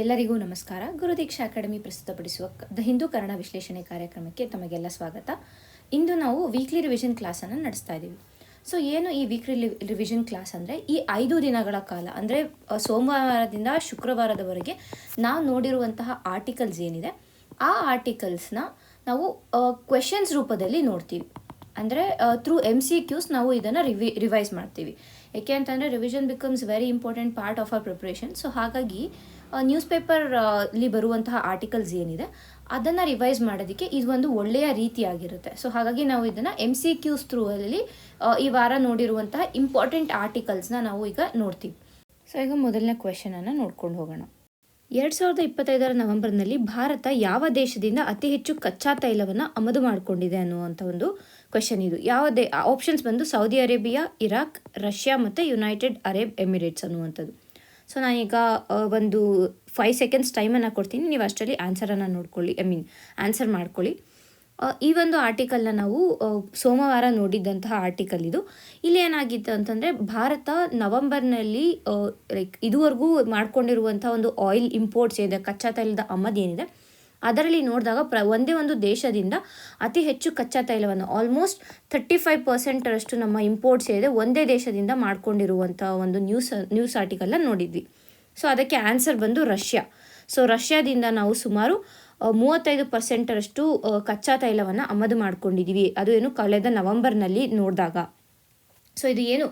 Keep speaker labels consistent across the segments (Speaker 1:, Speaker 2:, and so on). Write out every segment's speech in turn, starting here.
Speaker 1: ಎಲ್ಲರಿಗೂ ನಮಸ್ಕಾರ. ಗುರುದೀಕ್ಷಾ ಅಕಾಡೆಮಿ ಪ್ರಸ್ತುತಪಡಿಸುವ ದ ಹಿಂದೂ ಕನ್ನಡ ವಿಶ್ಲೇಷಣೆ ಕಾರ್ಯಕ್ರಮಕ್ಕೆ ತಮಗೆಲ್ಲ ಸ್ವಾಗತ. ಇಂದು ನಾವು ವೀಕ್ಲಿ ರಿವಿಷನ್ ಕ್ಲಾಸನ್ನು ನಡೆಸ್ತಾ ಇದ್ದೀವಿ. ಸೊ ಏನು ಈ ವೀಕ್ಲಿ ರಿವಿಷನ್ ಕ್ಲಾಸ್ ಅಂದರೆ, ಈ 5 ದಿನಗಳ ಕಾಲ ಅಂದರೆ ಸೋಮವಾರದಿಂದ ಶುಕ್ರವಾರದವರೆಗೆ ನಾವು ನೋಡಿರುವಂತಹ ಆರ್ಟಿಕಲ್ಸ್ ಏನಿದೆ, ಆ ಆರ್ಟಿಕಲ್ಸ್ನ ನಾವು ಕ್ವೆಶನ್ಸ್ ರೂಪದಲ್ಲಿ ನೋಡ್ತೀವಿ. ಅಂದರೆ ಥ್ರೂ MCQs ನಾವು ಇದನ್ನು ರಿವೈಸ್ ಮಾಡ್ತೀವಿ. ಏಕೆ ಅಂತಂದರೆ revision becomes very important part of our preparation. So ಹಾಗಾಗಿ ನ್ಯೂಸ್ ಪೇಪರಲ್ಲಿ ಬರುವಂತಹ ಆರ್ಟಿಕಲ್ಸ್ ಏನಿದೆ ಅದನ್ನು ರಿವೈಸ್ ಮಾಡೋದಕ್ಕೆ ಇದೊಂದು ಒಳ್ಳೆಯ ರೀತಿಯಾಗಿರುತ್ತೆ. ಸೊ ಹಾಗಾಗಿ ನಾವು ಇದನ್ನು MCQs ಥ್ರೂವಲ್ಲಿ ಈ ವಾರ ನೋಡಿರುವಂತಹ ಇಂಪಾರ್ಟೆಂಟ್ ಆರ್ಟಿಕಲ್ಸ್ನ ನಾವು ಈಗ ನೋಡ್ತೀವಿ. ಸೊ ಈಗ ಮೊದಲನೇ ಕ್ವೆಶನನ್ನು ನೋಡ್ಕೊಂಡು ಹೋಗೋಣ. 2025 ನವೆಂಬರ್ನಲ್ಲಿ ಭಾರತ ಯಾವ ದೇಶದಿಂದ ಅತಿ ಹೆಚ್ಚು ಕಚ್ಚಾ ತೈಲವನ್ನು ಆಮದು ಮಾಡಿಕೊಂಡಿದೆ ಅನ್ನುವಂಥ ಒಂದು ಕ್ವೆಶನ್ ಇದು. ಆಪ್ಷನ್ಸ್ ಬಂದು ಸೌದಿ ಅರೇಬಿಯಾ, ಇರಾಕ್, ರಷ್ಯಾ ಮತ್ತು ಯುನೈಟೆಡ್ ಅರೇಬ್ ಎಮಿರೇಟ್ಸ್ ಅನ್ನುವಂಥದ್ದು. ಸೊ ನಾನೀಗ ಒಂದು 5 ಸೆಕೆಂಡ್ಸ್ ಟೈಮನ್ನು ಕೊಡ್ತೀನಿ, ನೀವು ಅಷ್ಟರಲ್ಲಿ ಆನ್ಸರ್ ಮಾಡ್ಕೊಳ್ಳಿ. ಈ ಒಂದು ಆರ್ಟಿಕಲ್ನ ನಾವು ಸೋಮವಾರ ನೋಡಿದ್ದಂತಹ ಆರ್ಟಿಕಲ್ ಇದು. ಇಲ್ಲಿ ಏನಾಗಿತ್ತು ಅಂತಂದರೆ, ಭಾರತ ನವಂಬರ್ನಲ್ಲಿ ಇದುವರೆಗೂ ಮಾಡ್ಕೊಂಡಿರುವಂಥ ಒಂದು ಆಯಿಲ್ ಇಂಪೋರ್ಟ್ಸ್ ಏನಿದೆ, ಕಚ್ಚಾ ತೈಲದ ಆಮದು ಏನಿದೆ, ಅದರಲ್ಲಿ ನೋಡಿದಾಗ ಒಂದೇ ಒಂದು ದೇಶದಿಂದ ಅತಿ ಹೆಚ್ಚು ಕಚ್ಚಾ ತೈಲವನ್ನು ಆಲ್ಮೋಸ್ಟ್ 35% ನಮ್ಮ ಇಂಪೋರ್ಟ್ಸ್ ಏನಿದೆ ಒಂದೇ ದೇಶದಿಂದ ಮಾಡ್ಕೊಂಡಿರುವಂಥ ಒಂದು ನ್ಯೂಸ್ ಆರ್ಟಿಕಲ್ನ ನೋಡಿದ್ವಿ. ಸೊ ಅದಕ್ಕೆ ಆನ್ಸರ್ ಬಂದು ರಷ್ಯಾ. ಸೊ ರಷ್ಯಾದಿಂದ ನಾವು ಸುಮಾರು 35% ಕಚ್ಚಾ ತೈಲವನ್ನು ಆಮದು ಮಾಡ್ಕೊಂಡಿದ್ದೀವಿ. ಅದು ಏನು ಕಳೆದ ನವಂಬರ್ನಲ್ಲಿ ನೋಡಿದಾಗ. ಸೊ ಇದು ಏನು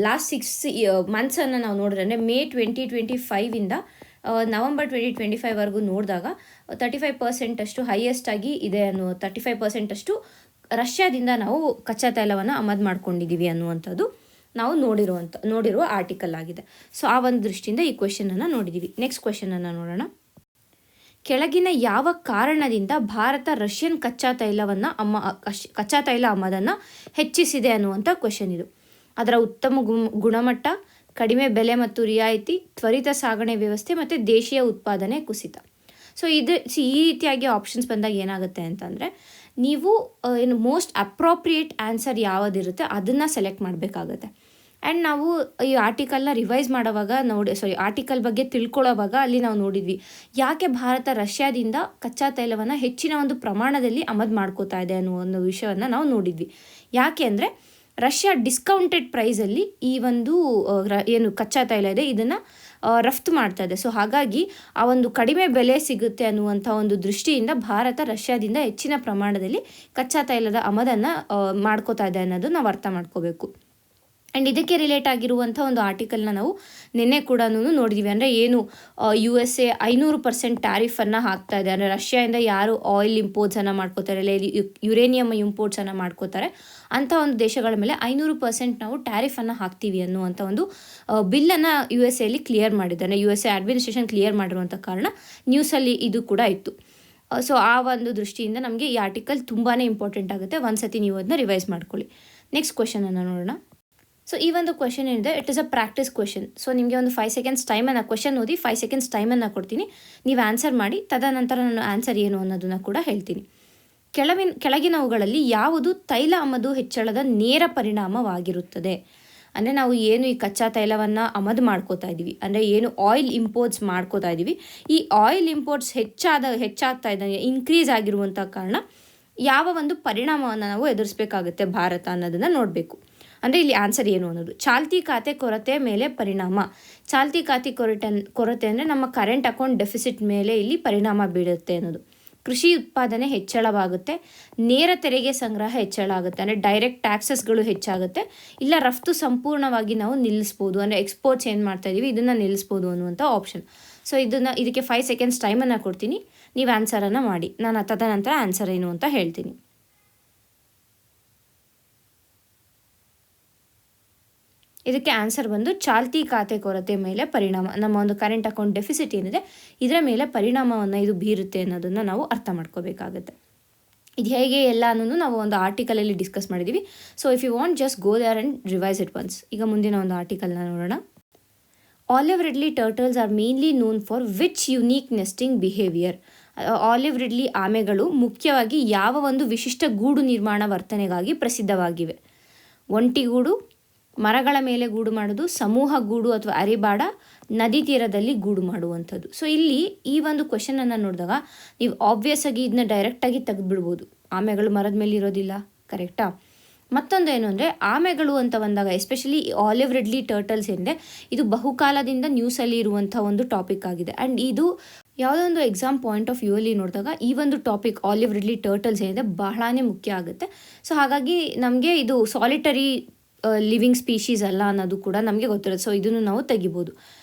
Speaker 1: ಲಾಸ್ಟ್ 6 ಮಂತ್ಸನ್ನು ನಾವು ನೋಡಿದ್ರೆ, ಅಂದರೆ ಮೇ 2025ಇಂದ ನವಂಬರ್ 2025ವರೆಗೂ ನೋಡಿದಾಗ 35% ಹೈಯೆಸ್ಟ್ ಆಗಿ ಇದೆ 35% ರಷ್ಯಾದಿಂದ ನಾವು ಕಚ್ಚಾ ತೈಲವನ್ನು ಆಮದು ಮಾಡ್ಕೊಂಡಿದ್ದೀವಿ ಅನ್ನುವಂಥದ್ದು ನಾವು ನೋಡಿರುವ ಆರ್ಟಿಕಲ್ ಆಗಿದೆ. ಸೊ ಆ ಒಂದು ದೃಷ್ಟಿಯಿಂದ ಈ ಕ್ವೆಶನನ್ನು ನೋಡಿದ್ದೀವಿ. ನೆಕ್ಸ್ಟ್ ಕ್ವೆಶನನ್ನು ನೋಡೋಣ. ಕೆಳಗಿನ ಯಾವ ಕಾರಣದಿಂದ ಭಾರತ ರಷ್ಯನ್ ಕಚ್ಚಾ ತೈಲ ಆಮದನ್ನು ಹೆಚ್ಚಿಸಿದೆ ಅನ್ನುವಂಥ ಕ್ವೆಶನ್ ಇದು. ಅದರ ಉತ್ತಮ ಗುಣಮಟ್ಟ, ಕಡಿಮೆ ಬೆಲೆ ಮತ್ತು ರಿಯಾಯಿತಿ, ತ್ವರಿತ ಸಾಗಣೆ ವ್ಯವಸ್ಥೆ ಮತ್ತು ದೇಶೀಯ ಉತ್ಪಾದನೆ ಕುಸಿತ. ಸೊ ಈ ರೀತಿಯಾಗಿ ಆಪ್ಷನ್ಸ್ ಬಂದಾಗ ಏನಾಗುತ್ತೆ ಅಂತಂದರೆ, ನೀವು ಏನು ಮೋಸ್ಟ್ ಅಪ್ರೋಪ್ರಿಯೇಟ್ ಆನ್ಸರ್ ಯಾವುದಿರುತ್ತೆ ಅದನ್ನು ಸೆಲೆಕ್ಟ್ ಮಾಡಬೇಕಾಗತ್ತೆ. ಆ್ಯಂಡ್ ನಾವು ಈ ಆರ್ಟಿಕಲ್ನ ರಿವೈಸ್ ಮಾಡೋವಾಗ ಆರ್ಟಿಕಲ್ ಬಗ್ಗೆ ತಿಳ್ಕೊಳ್ಳೋವಾಗ ಅಲ್ಲಿ ನಾವು ನೋಡಿದ್ವಿ ಯಾಕೆ ಭಾರತ ರಷ್ಯಾದಿಂದ ಕಚ್ಚಾ ತೈಲವನ್ನು ಹೆಚ್ಚಿನ ಒಂದು ಪ್ರಮಾಣದಲ್ಲಿ ಆಮದು ಮಾಡ್ಕೋತಾ ಇದೆ ಅನ್ನೋ ಒಂದು ವಿಷಯವನ್ನು ನಾವು ನೋಡಿದ್ವಿ. ಯಾಕೆ ಅಂದರೆ, ರಷ್ಯಾ ಡಿಸ್ಕೌಂಟೆಡ್ ಪ್ರೈಸಲ್ಲಿ ಈ ಒಂದು ಏನು ಕಚ್ಚಾ ತೈಲ ಇದೆ ಇದನ್ನು ರಫ್ತು ಮಾಡ್ತಾ ಇದೆ. ಸೊ ಹಾಗಾಗಿ ಆ ಒಂದು ಕಡಿಮೆ ಬೆಲೆ ಸಿಗುತ್ತೆ ಅನ್ನುವಂಥ ಒಂದು ದೃಷ್ಟಿಯಿಂದ ಭಾರತ ರಷ್ಯಾದಿಂದ ಹೆಚ್ಚಿನ ಪ್ರಮಾಣದಲ್ಲಿ ಕಚ್ಚಾ ತೈಲದ ಆಮದನ್ನು ಮಾಡ್ಕೋತಾ ಇದೆ ಅನ್ನೋದು ನಾವು ಅರ್ಥ ಮಾಡ್ಕೋಬೇಕು. ಆ್ಯಂಡ್ ಇದಕ್ಕೆ ರಿಲೇಟ್ ಆಗಿರುವಂಥ ಒಂದು ಆರ್ಟಿಕಲ್ನ ನಾವು ನಿನ್ನೆ ಕೂಡ ನೋಡಿದ್ವಿ. ಅಂದರೆ ಏನು USA 500% ಟ್ಯಾರಿಫನ್ನು ಹಾಕ್ತಾ ಇದೆ. ಅಂದರೆ ರಷ್ಯಾದಿಂದ ಯಾರು ಆಯಿಲ್ ಇಂಪೋರ್ಟ್ಸನ್ನು ಮಾಡ್ಕೋತಾರೆ, ಇಲ್ಲ ಯುರೇನಿಯಮ್ ಇಂಪೋರ್ಟ್ಸನ್ನು ಮಾಡ್ಕೋತಾರೆ ಅಂಥ ಒಂದು ದೇಶಗಳ ಮೇಲೆ 500% ನಾವು ಟ್ಯಾರಿಫನ್ನು ಹಾಕ್ತೀವಿ ಅನ್ನುವಂಥ ಒಂದು ಬಿಲ್ಲನ್ನು USA ಕ್ಲಿಯರ್ ಮಾಡಿದ್ದಾರೆ. USA ಅಡ್ಮಿನಿಸ್ಟ್ರೇಷನ್ ಕ್ಲಿಯರ್ ಮಾಡಿರುವಂಥ ಕಾರಣ ನ್ಯೂಸಲ್ಲಿ ಇದು ಕೂಡ ಇತ್ತು. ಸೊ ಆ ಒಂದು ದೃಷ್ಟಿಯಿಂದ ನಮಗೆ ಈ ಆರ್ಟಿಕಲ್ ತುಂಬಾ ಇಂಪಾರ್ಟೆಂಟ್ ಆಗುತ್ತೆ. ಒಂದು ಸತಿ ನೀವು ಅದನ್ನ ರಿವೈಸ್ ಮಾಡ್ಕೊಳ್ಳಿ. ನೆಕ್ಸ್ಟ್ ಕ್ವೆಶನನ್ನು ನೋಡೋಣ. ಸೊ ಈ ಒಂದು ಕ್ವೆಶನ್ ಏನಿದೆ, it is a practice question. So ನಿಮಗೆ ಒಂದು 5 ಸೆಕೆಂಡ್ಸ್ ಟೈಮನ್ನು ಕ್ವೆಶನ್ ಓದಿ 5 ಸೆಕೆಂಡ್ಸ್ ಟೈಮನ್ನು ಕೊಡ್ತೀನಿ, ನೀವು ಆನ್ಸರ್ ಮಾಡಿ. ತದನಂತರ ನಾನು ಆನ್ಸರ್ ಏನು ಅನ್ನೋದನ್ನು ಕೂಡ ಹೇಳ್ತೀನಿ. ಕೆಳಗಿನವುಗಳಲ್ಲಿ ಯಾವುದು ತೈಲ ಆಮದು ಹೆಚ್ಚಳದ ನೇರ ಪರಿಣಾಮವಾಗಿರುತ್ತದೆ? ಅಂದರೆ ನಾವು ಏನು ಈ ಕಚ್ಚಾ ತೈಲವನ್ನು ಆಮದು ಮಾಡ್ಕೋತಾ ಇದ್ದೀವಿ, ಅಂದರೆ ಏನು ಆಯಿಲ್ ಇಂಪೋರ್ಟ್ಸ್ ಮಾಡ್ಕೋತಾ ಇದ್ದೀವಿ, ಈ ಆಯಿಲ್ ಇಂಪೋರ್ಟ್ಸ್ ಹೆಚ್ಚಾಗ್ತಾ ಇದ್ದಂಗೆ ಇನ್ಕ್ರೀಸ್ ಆಗಿರುವಂಥ ಕಾರಣ ಯಾವ ಒಂದು ಪರಿಣಾಮವನ್ನು ನಾವು ಎದುರಿಸಬೇಕಾಗುತ್ತೆ ಭಾರತ ಅನ್ನೋದನ್ನು ನೋಡಬೇಕು. ಅಂದರೆ ಇಲ್ಲಿ ಆನ್ಸರ್ ಏನು ಅನ್ನೋದು, ಚಾಲ್ತಿ ಖಾತೆ ಕೊರತೆ ಮೇಲೆ ಪರಿಣಾಮ. ಚಾಲ್ತಿ ಖಾತೆ ಕೊರತೆ ಅಂದರೆ ನಮ್ಮ ಕರೆಂಟ್ ಅಕೌಂಟ್ ಡೆಫಿಸಿಟ್ ಮೇಲೆ ಇಲ್ಲಿ ಪರಿಣಾಮ ಬೀಳುತ್ತೆ ಅನ್ನೋದು. ಕೃಷಿ ಉತ್ಪಾದನೆ ಹೆಚ್ಚಳವಾಗುತ್ತೆ, ನೇರ ತೆರಿಗೆ ಸಂಗ್ರಹ ಹೆಚ್ಚಳ ಆಗುತ್ತೆ, ಅಂದರೆ ಡೈರೆಕ್ಟ್ ಟ್ಯಾಕ್ಸಸ್ಗಳು ಹೆಚ್ಚಾಗುತ್ತೆ, ಇಲ್ಲ ರಫ್ತು ಸಂಪೂರ್ಣವಾಗಿ ನಾವು ನಿಲ್ಲಿಸ್ಬೋದು, ಅಂದರೆ ಎಕ್ಸ್ಪೋರ್ಟ್ಸ್ ಏನು ಮಾಡ್ತಾ ಇದ್ದೀವಿ ಇದನ್ನು ನಿಲ್ಲಿಸ್ಬೋದು ಅನ್ನುವಂಥ ಆಪ್ಷನ್. ಸೊ ಇದಕ್ಕೆ 5 ಸೆಕೆಂಡ್ಸ್ ಟೈಮನ್ನು ಕೊಡ್ತೀನಿ, ನೀವು ಆನ್ಸರನ್ನು ಮಾಡಿ. ನಾನು ತದನಂತರ ಆನ್ಸರ್ ಏನು ಅಂತ ಹೇಳ್ತೀನಿ. ಇದಕ್ಕೆ ಆನ್ಸರ್ ಬಂದು ಚಾಲ್ತಿ ಖಾತೆ ಕೊರತೆ ಮೇಲೆ ಪರಿಣಾಮ. ನಮ್ಮ ಒಂದು ಕರೆಂಟ್ ಅಕೌಂಟ್ ಡೆಫಿಸಿಟ್ ಏನಿದೆ ಇದರ ಮೇಲೆ ಪರಿಣಾಮವನ್ನು ಇದು ಬೀರುತ್ತೆ ಅನ್ನೋದನ್ನು ನಾವು ಅರ್ಥ ಮಾಡ್ಕೋಬೇಕಾಗುತ್ತೆ. ಇದು ಹೇಗೆ ಎಲ್ಲ ಅನ್ನೋದು ನಾವು ಒಂದು ಆರ್ಟಿಕಲಲ್ಲಿ ಡಿಸ್ಕಸ್ ಮಾಡಿದ್ದೀವಿ. So if you want just go there and revise it once. ಈಗ ಮುಂದಿನ ಒಂದು ಆರ್ಟಿಕಲ್ನ ನೋಡೋಣ. Olive ridley turtles are mainly known for which unique nesting behaviour? Olive ridley ಆಮೆಗಳು ಮುಖ್ಯವಾಗಿ ಯಾವ ಒಂದು ವಿಶಿಷ್ಟ ಗೂಡು ನಿರ್ಮಾಣ ವರ್ತನೆಗಾಗಿ ಪ್ರಸಿದ್ಧವಾಗಿವೆ? ಒಂಟಿಗೂಡು, ಮರಗಳ ಮೇಲೆ ಗೂಡು ಮಾಡೋದು, ಸಮೂಹ ಗೂಡು ಅಥವಾ ಅರಿಬಾಡ, ನದಿ ತೀರದಲ್ಲಿ ಗೂಡು ಮಾಡುವಂಥದ್ದು. ಸೊ ಇಲ್ಲಿ ಈ ಒಂದು ಕ್ವೆಶನನ್ನು ನೋಡಿದಾಗ ನೀವು ಆಬ್ವಿಯಸ್ ಆಗಿ ಇದನ್ನ ಡೈರೆಕ್ಟಾಗಿ ತೆಗೆದುಬಿಡ್ಬೋದು, ಆಮೆಗಳು ಮರದ ಮೇಲೆ ಇರೋದಿಲ್ಲ, ಕರೆಕ್ಟಾ? ಮತ್ತೊಂದು ಏನು ಅಂದರೆ ಆಮೆಗಳು ಅಂತ ಬಂದಾಗ ಎಸ್ಪೆಷಲಿ ಆಲಿವ್ ರಿಡ್ಲಿ ಟರ್ಟಲ್ಸ್ ಏನಿದೆ ಇದು ಬಹುಕಾಲದಿಂದ ನ್ಯೂಸಲ್ಲಿ ಇರುವಂಥ ಒಂದು ಟಾಪಿಕ್ ಆಗಿದೆ. ಆ್ಯಂಡ್ ಇದು ಯಾವುದೋ ಒಂದು ಎಕ್ಸಾಮ್ ಪಾಯಿಂಟ್ ಆಫ್ ವ್ಯೂ ಅಲ್ಲಿ ನೋಡಿದಾಗ ಈ ಒಂದು ಟಾಪಿಕ್ ಆಲಿವ್ ರಿಡ್ಲಿ ಟರ್ಟಲ್ಸ್ ಏನಿದೆ ಬಹಳನೇ ಮುಖ್ಯ ಆಗುತ್ತೆ. ಸೊ ಹಾಗಾಗಿ ನಮಗೆ ಇದು ಸಾಲಿಟರಿ ಲಿವಿಂಗ್ ಸ್ಪೀಶೀಸ್ ಅಲ್ಲ ಅನ್ನೋದು ಕೂಡ ನಮಗೆ ಗೊತ್ತಿರುತ್ತೆ. ಸೊ ಇದನ್ನು ನಾವು ತೆಗಿಬೋದು.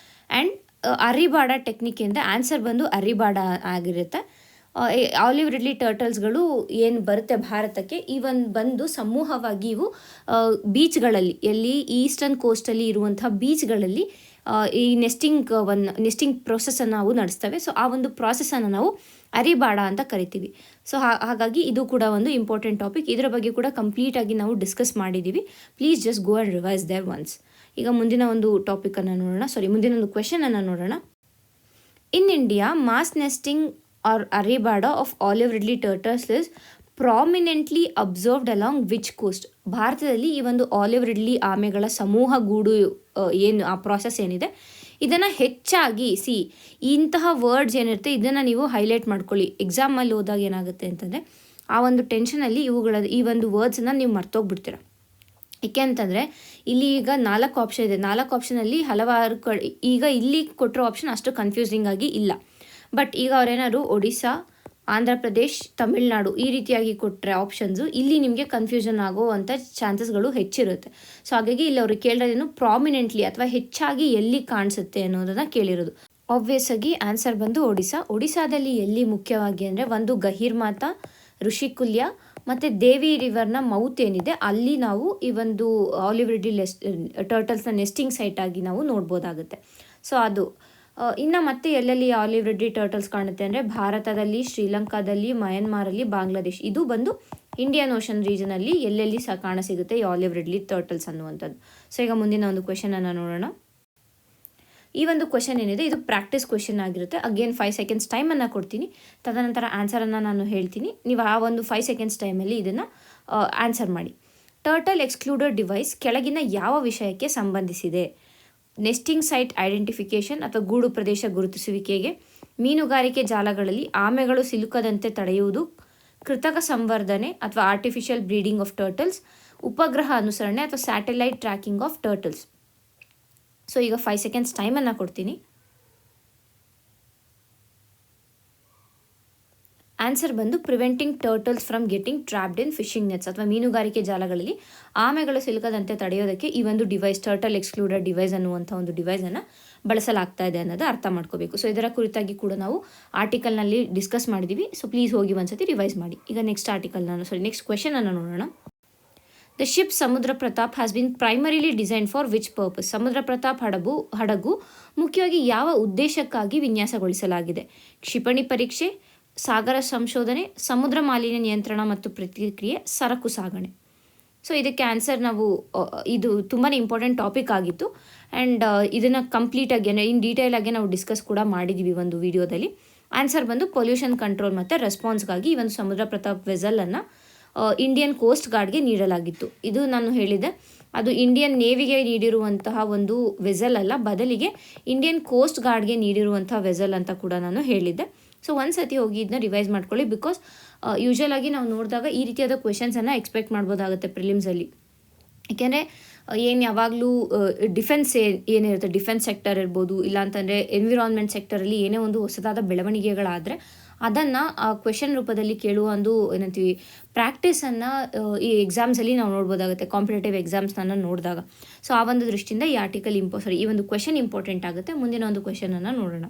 Speaker 1: ಆ್ಯಂಡ್ ಅರಿಬಾಡ ಟೆಕ್ನಿಕ್ ಅಂದರೆ ಆನ್ಸರ್ ಬಂದು ಅರಿಬಾಡ ಆಗಿರುತ್ತೆ. ಆಲಿವ್ ರಿಡ್ಲಿ ಟರ್ಟಲ್ಸ್ಗಳು ಏನು ಬರುತ್ತೆ ಭಾರತಕ್ಕೆ, ಈ ಒಂದು ಬಂದು ಸಮೂಹವಾಗಿ ಇವು ಬೀಚ್ಗಳಲ್ಲಿ, ಎಲ್ಲಿ ಈಸ್ಟರ್ನ್ ಕೋಸ್ಟಲ್ಲಿ ಇರುವಂಥ ಬೀಚ್ಗಳಲ್ಲಿ ಈ ನೆಸ್ಟಿಂಗ್ ಪ್ರೊಸೆಸನ್ನು ನಾವು ನಡೆಸ್ತೇವೆ. ಸೊ ಆ ಒಂದು ಪ್ರಾಸೆಸನ್ನು ನಾವು ಅರಿಬಾಡ ಅಂತ ಕರಿತೀವಿ. ಸೊ ಹಾಗಾಗಿ ಇದು ಕೂಡ ಒಂದು ಇಂಪಾರ್ಟೆಂಟ್ ಟಾಪಿಕ್. ಇದರ ಬಗ್ಗೆ ಕೂಡ ಕಂಪ್ಲೀಟಾಗಿ ನಾವು ಡಿಸ್ಕಸ್ ಮಾಡಿದ್ದೀವಿ. Please just go and revise there once. ಈಗ ಮುಂದಿನ ಒಂದು ಟಾಪಿಕನ್ನು ನೋಡೋಣ, ಮುಂದಿನ ಒಂದು ಕ್ವೆಶನನ್ನು ನೋಡೋಣ. In India mass nesting or arribada of olive ridley turtles is prominently observed along which coast. ಭಾರತದಲ್ಲಿ ಈ ಒಂದು ಆಲಿವ್ ರಿಡ್ಲಿ ಆಮೆಗಳ ಸಮೂಹ ಗೂಡು ಏನು ಆ ಪ್ರಾಸೆಸ್ ಏನಿದೆ ಇದನ್ನು ಹೆಚ್ಚಾಗಿ ಇಂತಹ ವರ್ಡ್ಸ್ ಏನಿರುತ್ತೆ ಇದನ್ನು ನೀವು ಹೈಲೈಟ್ ಮಾಡ್ಕೊಳ್ಳಿ. ಎಕ್ಸಾಮಲ್ಲಿ ಹೋದಾಗ ಏನಾಗುತ್ತೆ ಅಂತಂದರೆ ಆ ಒಂದು ಟೆನ್ಷನಲ್ಲಿ ಈ ಒಂದು ವರ್ಡ್ಸನ್ನು ನೀವು ಮರ್ತೋಗ್ಬಿಡ್ತೀರ. ಏಕೆ ಅಂತಂದರೆ ಇಲ್ಲಿ ಈಗ 4 ಆಪ್ಷನ್ ಇದೆ. 4 ಆಪ್ಷನಲ್ಲಿ ಹಲವಾರು ಈಗ ಇಲ್ಲಿ ಕೊಟ್ಟಿರೋ ಆಪ್ಷನ್ ಅಷ್ಟು ಕನ್ಫ್ಯೂಸಿಂಗ್ ಆಗಿ ಇಲ್ಲ. ಬಟ್ ಈಗ ಅವರೇನಾದ್ರು ಒಡಿಸ್ಸಾ, ಆಂಧ್ರ ಪ್ರದೇಶ್, ತಮಿಳ್ನಾಡು ಈ ರೀತಿಯಾಗಿ ಕೊಟ್ಟರೆ ಆಪ್ಷನ್ಸು ಇಲ್ಲಿ ನಿಮಗೆ ಕನ್ಫ್ಯೂಷನ್ ಆಗೋವಂಥ ಚಾನ್ಸಸ್ಗಳು ಹೆಚ್ಚಿರುತ್ತೆ. ಸೊ ಹಾಗಾಗಿ ಇಲ್ಲಿ ಅವರು ಕೇಳಿರೋದೇನು ಪ್ರಾಮಿನೆಂಟ್ಲಿ ಅಥವಾ ಹೆಚ್ಚಾಗಿ ಎಲ್ಲಿ ಕಾಣಿಸುತ್ತೆ ಅನ್ನೋದನ್ನು ಕೇಳಿರೋದು. ಆಬ್ವಿಯಸ್ ಆಗಿ ಆನ್ಸರ್ ಬಂದು ಒಡಿಸ್ಸಾದಲ್ಲಿ ಎಲ್ಲಿ ಮುಖ್ಯವಾಗಿ ಅಂದರೆ ಒಂದು ಗಹಿರ್ಮಾತಾ, ಋಷಿಕುಲ್ಯ ಮತ್ತು ದೇವಿ ರಿವರ್ನ ಮೌತ್ ಏನಿದೆ ಅಲ್ಲಿ ನಾವು ಈ ಒಂದು ಆಲಿವ್ ರಿಡ್ಲಿ ಟರ್ಟಲ್ಸ್ನ ನೆಸ್ಟಿಂಗ್ ಸೈಟ್ ಆಗಿ ನಾವು ನೋಡ್ಬೋದಾಗುತ್ತೆ. ಸೊ ಅದು ಇನ್ನು ಮತ್ತೆ ಎಲ್ಲೆಲ್ಲಿ ಆಲಿವ್ ರಿಡ್ಲಿ ಟರ್ಟಲ್ಸ್ ಕಾಣುತ್ತೆ ಅಂದರೆ ಭಾರತದಲ್ಲಿ, ಶ್ರೀಲಂಕಾದಲ್ಲಿ, ಮಯನ್ಮಾರಲ್ಲಿ, ಬಾಂಗ್ಲಾದೇಶ್. ಇದು ಬಂದು ಇಂಡಿಯನ್ ಓಷನ್ ರೀಜನಲ್ಲಿ ಎಲ್ಲೆಲ್ಲಿ ಕಾಣಸಿಗುತ್ತೆ ಈ ಆಲಿವ್ ರಿಡ್ಲಿ ಟರ್ಟಲ್ಸ್ ಅನ್ನುವಂಥದ್ದು. ಸೊ ಈಗ ಮುಂದಿನ ಒಂದು ಕ್ವೆಶನನ್ನು ನೋಡೋಣ. ಈ ಒಂದು ಕ್ವೆಶನ್ ಏನಿದೆ ಇದು ಪ್ರಾಕ್ಟೀಸ್ ಕ್ವೆಶನ್ ಆಗಿರುತ್ತೆ. ಅಗೇನ್ 5 ಸೆಕೆಂಡ್ಸ್ ಟೈಮನ್ನು ಕೊಡ್ತೀನಿ, ತದನಂತರ ಆನ್ಸರನ್ನು ನಾನು ಹೇಳ್ತೀನಿ. ನೀವು ಆ ಒಂದು 5 ಸೆಕೆಂಡ್ಸ್ ಟೈಮಲ್ಲಿ ಇದನ್ನು ಆನ್ಸರ್ ಮಾಡಿ. ಟರ್ಟಲ್ ಎಕ್ಸ್ಕ್ಲೂಡೆಡ್ ಡಿವೈಸ್ ಕೆಳಗಿನ ಯಾವ ವಿಷಯಕ್ಕೆ ಸಂಬಂಧಿಸಿದೆ? ನೆಸ್ಟಿಂಗ್ ಸೈಟ್ ಐಡೆಂಟಿಫಿಕೇಷನ್ ಅಥವಾ ಗೂಡು ಪ್ರದೇಶ ಗುರುತಿಸುವಿಕೆಗೆ, ಮೀನುಗಾರಿಕೆ ಜಾಲಗಳಲ್ಲಿ ಆಮೆಗಳು ಸಿಲುಕದಂತೆ ತಡೆಯುವುದು, ಕೃತಕ ಸಂವರ್ಧನೆ ಅಥವಾ ಆರ್ಟಿಫಿಷಿಯಲ್ ಬ್ರೀಡಿಂಗ್ ಆಫ್ ಟರ್ಟಲ್ಸ್, ಉಪಗ್ರಹ ಅನುಸರಣೆ ಅಥವಾ satellite tracking of turtles. So ಈಗ 5 ಸೆಕೆಂಡ್ಸ್ ಟೈಮನ್ನು ಕೊಡ್ತೀನಿ. ಆನ್ಸರ್ ಬಂದು preventing turtles from getting trapped in fishing nets ಅಥವಾ ಮೀನುಗಾರಿಕೆ ಜಾಲಗಳಲ್ಲಿ ಆಮೆಗಳು ಸಿಲುಕದಂತೆ ತಡೆಯೋದಕ್ಕೆ ಈ ಒಂದು ಡಿವೈಸ್, ಟರ್ಟಲ್ ಎಕ್ಸ್ಕ್ಲೂಡೆಡ್ ಡಿವೈಸ್ ಅನ್ನುವಂಥ ಒಂದು ಡಿವೈಸನ್ನು ಬಳಸಲಾಗ್ತಾ ಇದೆ ಅನ್ನೋದು ಅರ್ಥ ಮಾಡ್ಕೋಬೇಕು. ಸೊ ಇದರ ಕುರಿತಾಗಿ ಕೂಡ ನಾವು ಆರ್ಟಿಕಲ್ನಲ್ಲಿ ಡಿಸ್ಕಸ್ ಮಾಡಿದ್ದೀವಿ. ಸೊ ಪ್ಲೀಸ್ ಹೋಗಿ ಒಂದ್ಸತಿ ರಿವೈಸ್ ಮಾಡಿ. ಈಗ ನೆಕ್ಸ್ಟ್ ನೆಕ್ಸ್ಟ್ ಕ್ವೆಶನನ್ನು ನೋಡೋಣ. ದ ಶಿಪ್ ಸಮುದ್ರ Pratap has been primarily design for which purpose? ಸಮುದ್ರ ಪ್ರತಾಪ್ ಹಡಗು ಮುಖ್ಯವಾಗಿ ಯಾವ ಉದ್ದೇಶಕ್ಕಾಗಿ ವಿನ್ಯಾಸಗೊಳಿಸಲಾಗಿದೆ? ಕ್ಷಿಪಣಿ ಪರೀಕ್ಷೆ, ಸಾಗರ ಸಂಶೋಧನೆ, ಸಮುದ್ರ ಮಾಲಿನ್ಯ ನಿಯಂತ್ರಣ ಮತ್ತು ಪ್ರತಿಕ್ರಿಯೆ, ಸರಕು ಸಾಗಣೆ. ಸೊ ಇದಕ್ಕೆ ಆನ್ಸರ್ ಇದು ತುಂಬಾ ಇಂಪಾರ್ಟೆಂಟ್ ಟಾಪಿಕ್ ಆಗಿತ್ತು. ಆ್ಯಂಡ್ ಇದನ್ನು ಕಂಪ್ಲೀಟಾಗಿ ಇನ್ ಡೀಟೇಲ್ ಆಗಿ ನಾವು ಡಿಸ್ಕಸ್ ಕೂಡ ಮಾಡಿದ್ದೀವಿ ಒಂದು ವಿಡಿಯೋದಲ್ಲಿ. ಆನ್ಸರ್ ಬಂದು ಪೊಲ್ಯೂಷನ್ ಕಂಟ್ರೋಲ್ ಮತ್ತು ರೆಸ್ಪಾನ್ಸ್ಗಾಗಿ ಈ ಒಂದು ಸಮುದ್ರ ಪ್ರತಾಪ್ ವೆಸಲನ್ನು ಇಂಡಿಯನ್ ಕೋಸ್ಟ್ ಗಾರ್ಡ್ಗೆ ನೀಡಲಾಗಿತ್ತು. ಇದು ನಾನು ಹೇಳಿದೆ, ಅದು ಇಂಡಿಯನ್ ನೇವಿಗೆ ನೀಡಿರುವಂತಹ ಒಂದು ವೆಸಲ್ ಅಲ್ಲ, ಬದಲಿಗೆ ಇಂಡಿಯನ್ ಕೋಸ್ಟ್ ಗಾರ್ಡ್ಗೆ ನೀಡಿರುವಂತಹ ವೆಸಲ್ ಅಂತ ಕೂಡ ನಾನು ಹೇಳಿದ್ದೆ. ಸೊ ಒಂದ್ಸತಿ ಹೋಗಿ ಇದನ್ನ ರಿವೈಸ್ ಮಾಡ್ಕೊಳ್ಳಿ. ಬಿಕಾಸ್ ಯೂಶುವಲ್ ಆಗಿ ನಾವು ನೋಡಿದಾಗ ಈ ರೀತಿಯಾದ ಕ್ವೆಶನ್ಸನ್ನು ಎಕ್ಸ್ಪೆಕ್ಟ್ ಮಾಡ್ಬೋದಾಗುತ್ತೆ ಪ್ರಿಲಿಮ್ಸಲ್ಲಿ. ಏಕೆಂದರೆ ಯಾವಾಗಲೂ ಡಿಫೆನ್ಸ್ ಏನಿರುತ್ತೆ, ಡಿಫೆನ್ಸ್ ಸೆಕ್ಟರ್ ಇರ್ಬೋದು, ಇಲ್ಲಾಂತಂದರೆ ಎನ್ವಿರಾನ್ಮೆಂಟ್ ಸೆಕ್ಟರಲ್ಲಿ ಏನೇ ಒಂದು ಹೊಸದಾದ ಬೆಳವಣಿಗೆಗಳಾದರೆ ಅದನ್ನು ಕ್ವೆಶನ್ ರೂಪದಲ್ಲಿ ಕೇಳುವ ಒಂದು ಏನಂತೀವಿ ಪ್ರಾಕ್ಟೀಸನ್ನು ಈ ಎಕ್ಸಾಮ್ಸಲ್ಲಿ ನಾವು ನೋಡ್ಬೋದಾಗುತ್ತೆ, ಕಾಂಪಿಟೇಟಿವ್ ಎಕ್ಸಾಮ್ಸ್ನ ನೋಡಿದಾಗ. ಸೊ ಆ ಒಂದು ದೃಷ್ಟಿಯಿಂದ ಈ ಆರ್ಟಿಕಲ್ ಈ ಒಂದು ಕ್ವೆಶನ್ ಇಂಪಾರ್ಟೆಂಟ್ ಆಗುತ್ತೆ. ಮುಂದಿನ ಒಂದು ಕ್ವೆಶನನ್ನು ನೋಡೋಣ.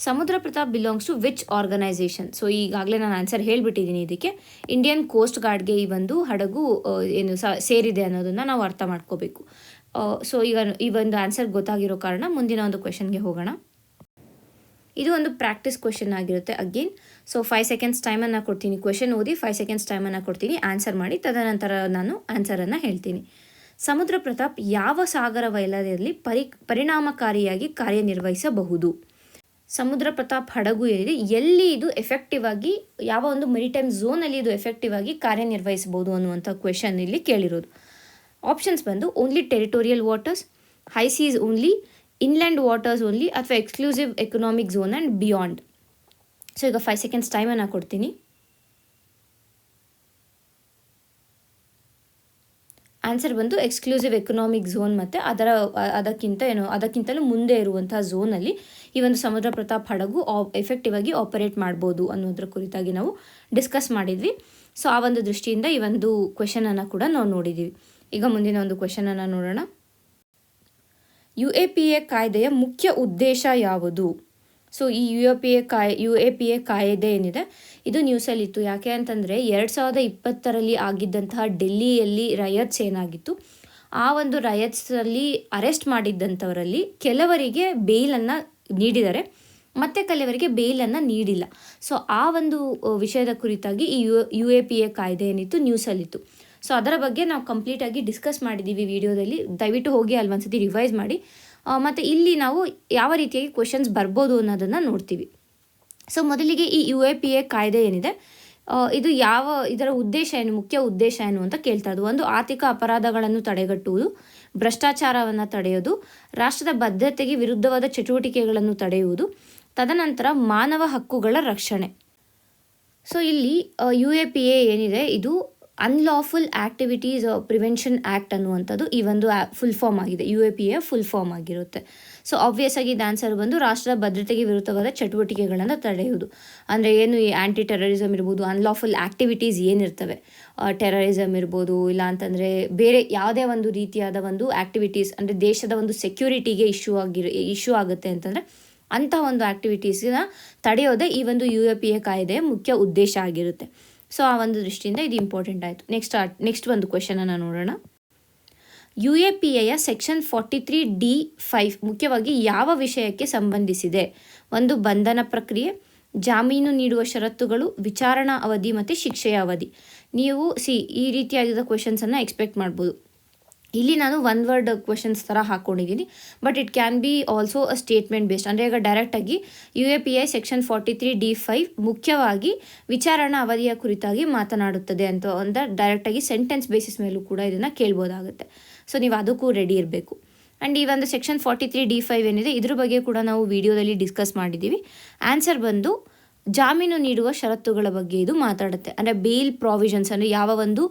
Speaker 1: Samudra Pratap belongs to which organisation? So ಈಗಾಗಲೇ ನಾನು ಆನ್ಸರ್ ಹೇಳಿಬಿಟ್ಟಿದ್ದೀನಿ. ಇದಕ್ಕೆ ಇಂಡಿಯನ್ ಕೋಸ್ಟ್ ಗಾರ್ಡ್ಗೆ ಈ ಒಂದು ಹಡಗು ಸೇರಿದೆ ಅನ್ನೋದನ್ನು ನಾವು ಅರ್ಥ ಮಾಡ್ಕೋಬೇಕು. ಸೊ ಈಗ ಈ ಒಂದು ಆನ್ಸರ್ ಗೊತ್ತಾಗಿರೋ ಕಾರಣ ಮುಂದಿನ ಒಂದು ಕ್ವೆಶನ್ಗೆ ಹೋಗೋಣ. ಇದು ಒಂದು ಪ್ರಾಕ್ಟೀಸ್ ಕ್ವೆಶನ್ ಆಗಿರುತ್ತೆ ಅಗೇನ್. ಸೊ 5 ಸೆಕೆಂಡ್ಸ್ ಟೈಮನ್ನು ಕೊಡ್ತೀನಿ. ಕ್ವೆಶನ್ ಓದಿ 5 ಸೆಕೆಂಡ್ಸ್ ಟೈಮನ್ನು ಕೊಡ್ತೀನಿ, ಆನ್ಸರ್ ಮಾಡಿ, ತದನಂತರ ನಾನು ಆನ್ಸರನ್ನು ಹೇಳ್ತೀನಿ. ಸಮುದ್ರ ಪ್ರತಾಪ್ ಯಾವ ಸಾಗರ ವಲಯದಲ್ಲಿ ಪರಿಣಾಮಕಾರಿಯಾಗಿ ಕಾರ್ಯನಿರ್ವಹಿಸಬಹುದು? ಸಮುದ್ರ ಪ್ರತಾಪ್ ಹಡಗು ಏನಿದೆ ಎಲ್ಲಿ ಇದು ಎಫೆಕ್ಟಿವ್ ಆಗಿ, ಯಾವ ಒಂದು ಮೆರಿಟೈಮ್ ಝೋನಲ್ಲಿ ಇದು ಎಫೆಕ್ಟಿವ್ ಆಗಿ ಕಾರ್ಯನಿರ್ವಹಿಸಬಹುದು ಅನ್ನುವಂಥ ಕ್ವೆಶನ್ ಇಲ್ಲಿ ಕೇಳಿರೋದು. ಆಪ್ಷನ್ಸ್ ಬಂದು only territorial waters, high seas only, inland waters only, ಅಥವಾ exclusive economic zone and beyond. So ಈಗ 5 ಸೆಕೆಂಡ್ಸ್ ಟೈಮನ್ನು ಕೊಡ್ತೀನಿ. ಆನ್ಸರ್ ಬಂದು ಎಕ್ಸ್ಕ್ಲೂಸಿವ್ ಎಕನಾಮಿಕ್ ಝೋನ್ ಮತ್ತು ಅದಕ್ಕಿಂತಲೂ ಮುಂದೆ ಇರುವಂತಹ ಝೋನಲ್ಲಿ ಈ ಒಂದು ಸಮುದ್ರ ಪ್ರತಾಪ್ ಹಡಗು ಎಫೆಕ್ಟಿವ್ ಆಗಿ ಆಪರೇಟ್ ಮಾಡ್ಬೋದು ಅನ್ನೋದ್ರ ಕುರಿತಾಗಿ ನಾವು ಡಿಸ್ಕಸ್ ಮಾಡಿದ್ವಿ. ಸೊ ಆ ಒಂದು ದೃಷ್ಟಿಯಿಂದ ಈ ಒಂದು ಕ್ವೆಶನನ್ನು ಕೂಡ ನಾವು ನೋಡಿದ್ದೀವಿ. ಈಗ ಮುಂದಿನ ಒಂದು ಕ್ವೆಶನನ್ನು ನೋಡೋಣ. UAPA ಕಾಯ್ದೆಯ ಮುಖ್ಯ ಉದ್ದೇಶ ಯಾವುದು? ಸೊ ಈ UAPA ಕಾಯ್ದೆ ಏನಿದೆ ಇದು ನ್ಯೂಸಲ್ಲಿತ್ತು. ಯಾಕೆ ಅಂತಂದರೆ 2020 ಆಗಿದ್ದಂತಹ ಡೆಲ್ಲಿಯಲ್ಲಿ ರಯಟ್ಸ್ ಏನಾಗಿತ್ತು, ಆ ಒಂದು ರಯಟ್ಸಲ್ಲಿ ಅರೆಸ್ಟ್ ಮಾಡಿದ್ದಂಥವರಲ್ಲಿ ಕೆಲವರಿಗೆ ಬೇಲನ್ನು ನೀಡಿದ್ದಾರೆ ಮತ್ತು ಕೆಲವರಿಗೆ ಬೇಲನ್ನು ನೀಡಿಲ್ಲ. ಸೊ ಆ ಒಂದು ವಿಷಯದ ಕುರಿತಾಗಿ ಈ UAPA ಕಾಯ್ದೆ ಏನಿತ್ತು ನ್ಯೂಸಲ್ಲಿತ್ತು. ಸೊ ಅದರ ಬಗ್ಗೆ ನಾವು ಕಂಪ್ಲೀಟಾಗಿ ಡಿಸ್ಕಸ್ ಮಾಡಿದ್ದೀವಿ ವಿಡಿಯೋದಲ್ಲಿ. ದಯವಿಟ್ಟು ಹೋಗಿ ಅಲ್ಲಿ ಒಂದ್ಸತಿ ರಿವೈಸ್ ಮಾಡಿ. ಮತ್ತು ಇಲ್ಲಿ ನಾವು ಯಾವ ರೀತಿಯಾಗಿ ಕ್ವೆಶನ್ಸ್ ಬರ್ಬೋದು ಅನ್ನೋದನ್ನು ನೋಡ್ತೀವಿ. ಸೊ ಮೊದಲಿಗೆ ಈ UAPA ಕಾಯ್ದೆ ಏನಿದೆ ಇದು ಇದರ ಉದ್ದೇಶ ಏನು, ಮುಖ್ಯ ಉದ್ದೇಶ ಏನು ಅಂತ ಕೇಳ್ತಾ ಇದ್ದು. ಒಂದು, ಆರ್ಥಿಕ ಅಪರಾಧಗಳನ್ನು ತಡೆಗಟ್ಟುವುದು, ಭ್ರಷ್ಟಾಚಾರವನ್ನು ತಡೆಯೋದು, ರಾಷ್ಟ್ರದ ಭದ್ರತೆಗೆ ವಿರುದ್ಧವಾದ ಚಟುವಟಿಕೆಗಳನ್ನು ತಡೆಯುವುದು, ತದನಂತರ ಮಾನವ ಹಕ್ಕುಗಳ ರಕ್ಷಣೆ. ಸೊ ಇಲ್ಲಿ UAPA ಏನಿದೆ ಇದು ಅನ್ಲಾಫುಲ್ ಆ್ಯಕ್ಟಿವಿಟೀಸ್ ಪ್ರಿವೆನ್ಷನ್ ಆ್ಯಕ್ಟ್ ಅನ್ನುವಂಥದ್ದು ಈ ಒಂದು ಫುಲ್ ಫಾರ್ಮ್ ಆಗಿದೆ. UAPA ಫುಲ್ ಫಾರ್ಮ್ ಆಗಿರುತ್ತೆ. ಸೊ ಆಬ್ವಿಯಸ್ ಆಗಿ ಇದು ಆನ್ಸರ್ ಬಂದು ರಾಷ್ಟ್ರದ ಭದ್ರತೆಗೆ ವಿರುದ್ಧವಾದ ಚಟುವಟಿಕೆಗಳನ್ನು ತಡೆಯುವುದು. ಅಂದರೆ ಏನು ಈ ಆ್ಯಂಟಿ ಟೆರರಿಸಮ್ ಇರ್ಬೋದು, ಅನ್ಲಾಫುಲ್ ಆ್ಯಕ್ಟಿವಿಟೀಸ್ ಏನಿರ್ತವೆ, ಟೆರರಿಸಮ್ ಇರ್ಬೋದು, ಇಲ್ಲ ಅಂತಂದರೆ ಬೇರೆ ಯಾವುದೇ ಒಂದು ರೀತಿಯಾದ ಒಂದು ಆ್ಯಕ್ಟಿವಿಟೀಸ್, ಅಂದರೆ ದೇಶದ ಒಂದು ಸೆಕ್ಯೂರಿಟಿಗೆ ಇಶ್ಯೂ ಆಗುತ್ತೆ ಅಂತಂದರೆ ಅಂಥ ಒಂದು ಆ್ಯಕ್ಟಿವಿಟೀಸ್ನ ತಡೆಯೋದೇ ಈ ಒಂದು UAPA ಕಾಯ್ದೆಯ ಮುಖ್ಯ ಉದ್ದೇಶ ಆಗಿರುತ್ತೆ. ಸೊ ಆ ಒಂದು ದೃಷ್ಟಿಯಿಂದ ಇದು ಇಂಪಾರ್ಟೆಂಟ್ ಆಯಿತು. ನೆಕ್ಸ್ಟ್ ಒಂದು ಕ್ವೆಶನನ್ನು ನೋಡೋಣ. UAPAಯ ಸೆಕ್ಷನ್ 43D(5) ಮುಖ್ಯವಾಗಿ ಯಾವ ವಿಷಯಕ್ಕೆ ಸಂಬಂಧಿಸಿದೆ? ಒಂದು, ಬಂಧನ ಪ್ರಕ್ರಿಯೆ, ಜಾಮೀನು ನೀಡುವ ಷರತ್ತುಗಳು, ವಿಚಾರಣಾ ಅವಧಿ ಮತ್ತು ಶಿಕ್ಷೆಯ ಅವಧಿ. ನೀವು ಈ ರೀತಿಯಾದ ಕ್ವೆಶನ್ಸನ್ನು ಎಕ್ಸ್ಪೆಕ್ಟ್ ಮಾಡ್ಬೋದು. ಇಲ್ಲಿ ನಾನು ಒನ್ ವರ್ಡ್ ಕ್ವೆಶನ್ಸ್ ಥರ ಹಾಕ್ಕೊಂಡಿದ್ದೀನಿ, but it can be also a statement based. ಅಂದರೆ ಈಗ ಡೈರೆಕ್ಟಾಗಿ UAPA ಸೆಕ್ಷನ್ 43D(5) ಮುಖ್ಯವಾಗಿ ವಿಚಾರಣಾ ಅವಧಿಯ ಕುರಿತಾಗಿ ಮಾತನಾಡುತ್ತದೆ ಅಂತ ಡೈರೆಕ್ಟಾಗಿ ಸೆಂಟೆನ್ಸ್ ಬೇಸಿಸ್ ಮೇಲೂ ಕೂಡ ಇದನ್ನು ಕೇಳ್ಬೋದಾಗುತ್ತೆ. ಸೊ ನೀವು ಅದಕ್ಕೂ ರೆಡಿ ಇರಬೇಕು. ಆ್ಯಂಡ್ ಈ ಒಂದು ಸೆಕ್ಷನ್ 43D(5) ಏನಿದೆ ಇದ್ರ ಬಗ್ಗೆ ಕೂಡ ನಾವು ವಿಡಿಯೋದಲ್ಲಿ ಡಿಸ್ಕಸ್ ಮಾಡಿದ್ದೀವಿ. ಆನ್ಸರ್ ಬಂದು ಜಾಮೀನು ನೀಡುವ ಷರತ್ತುಗಳ ಬಗ್ಗೆ ಇದು ಮಾತಾಡುತ್ತೆ. ಅಂದರೆ ಬೇಲ್ ಪ್ರಾವಿಷನ್ಸ್, ಅಂದರೆ ಯಾವ ಒಂದು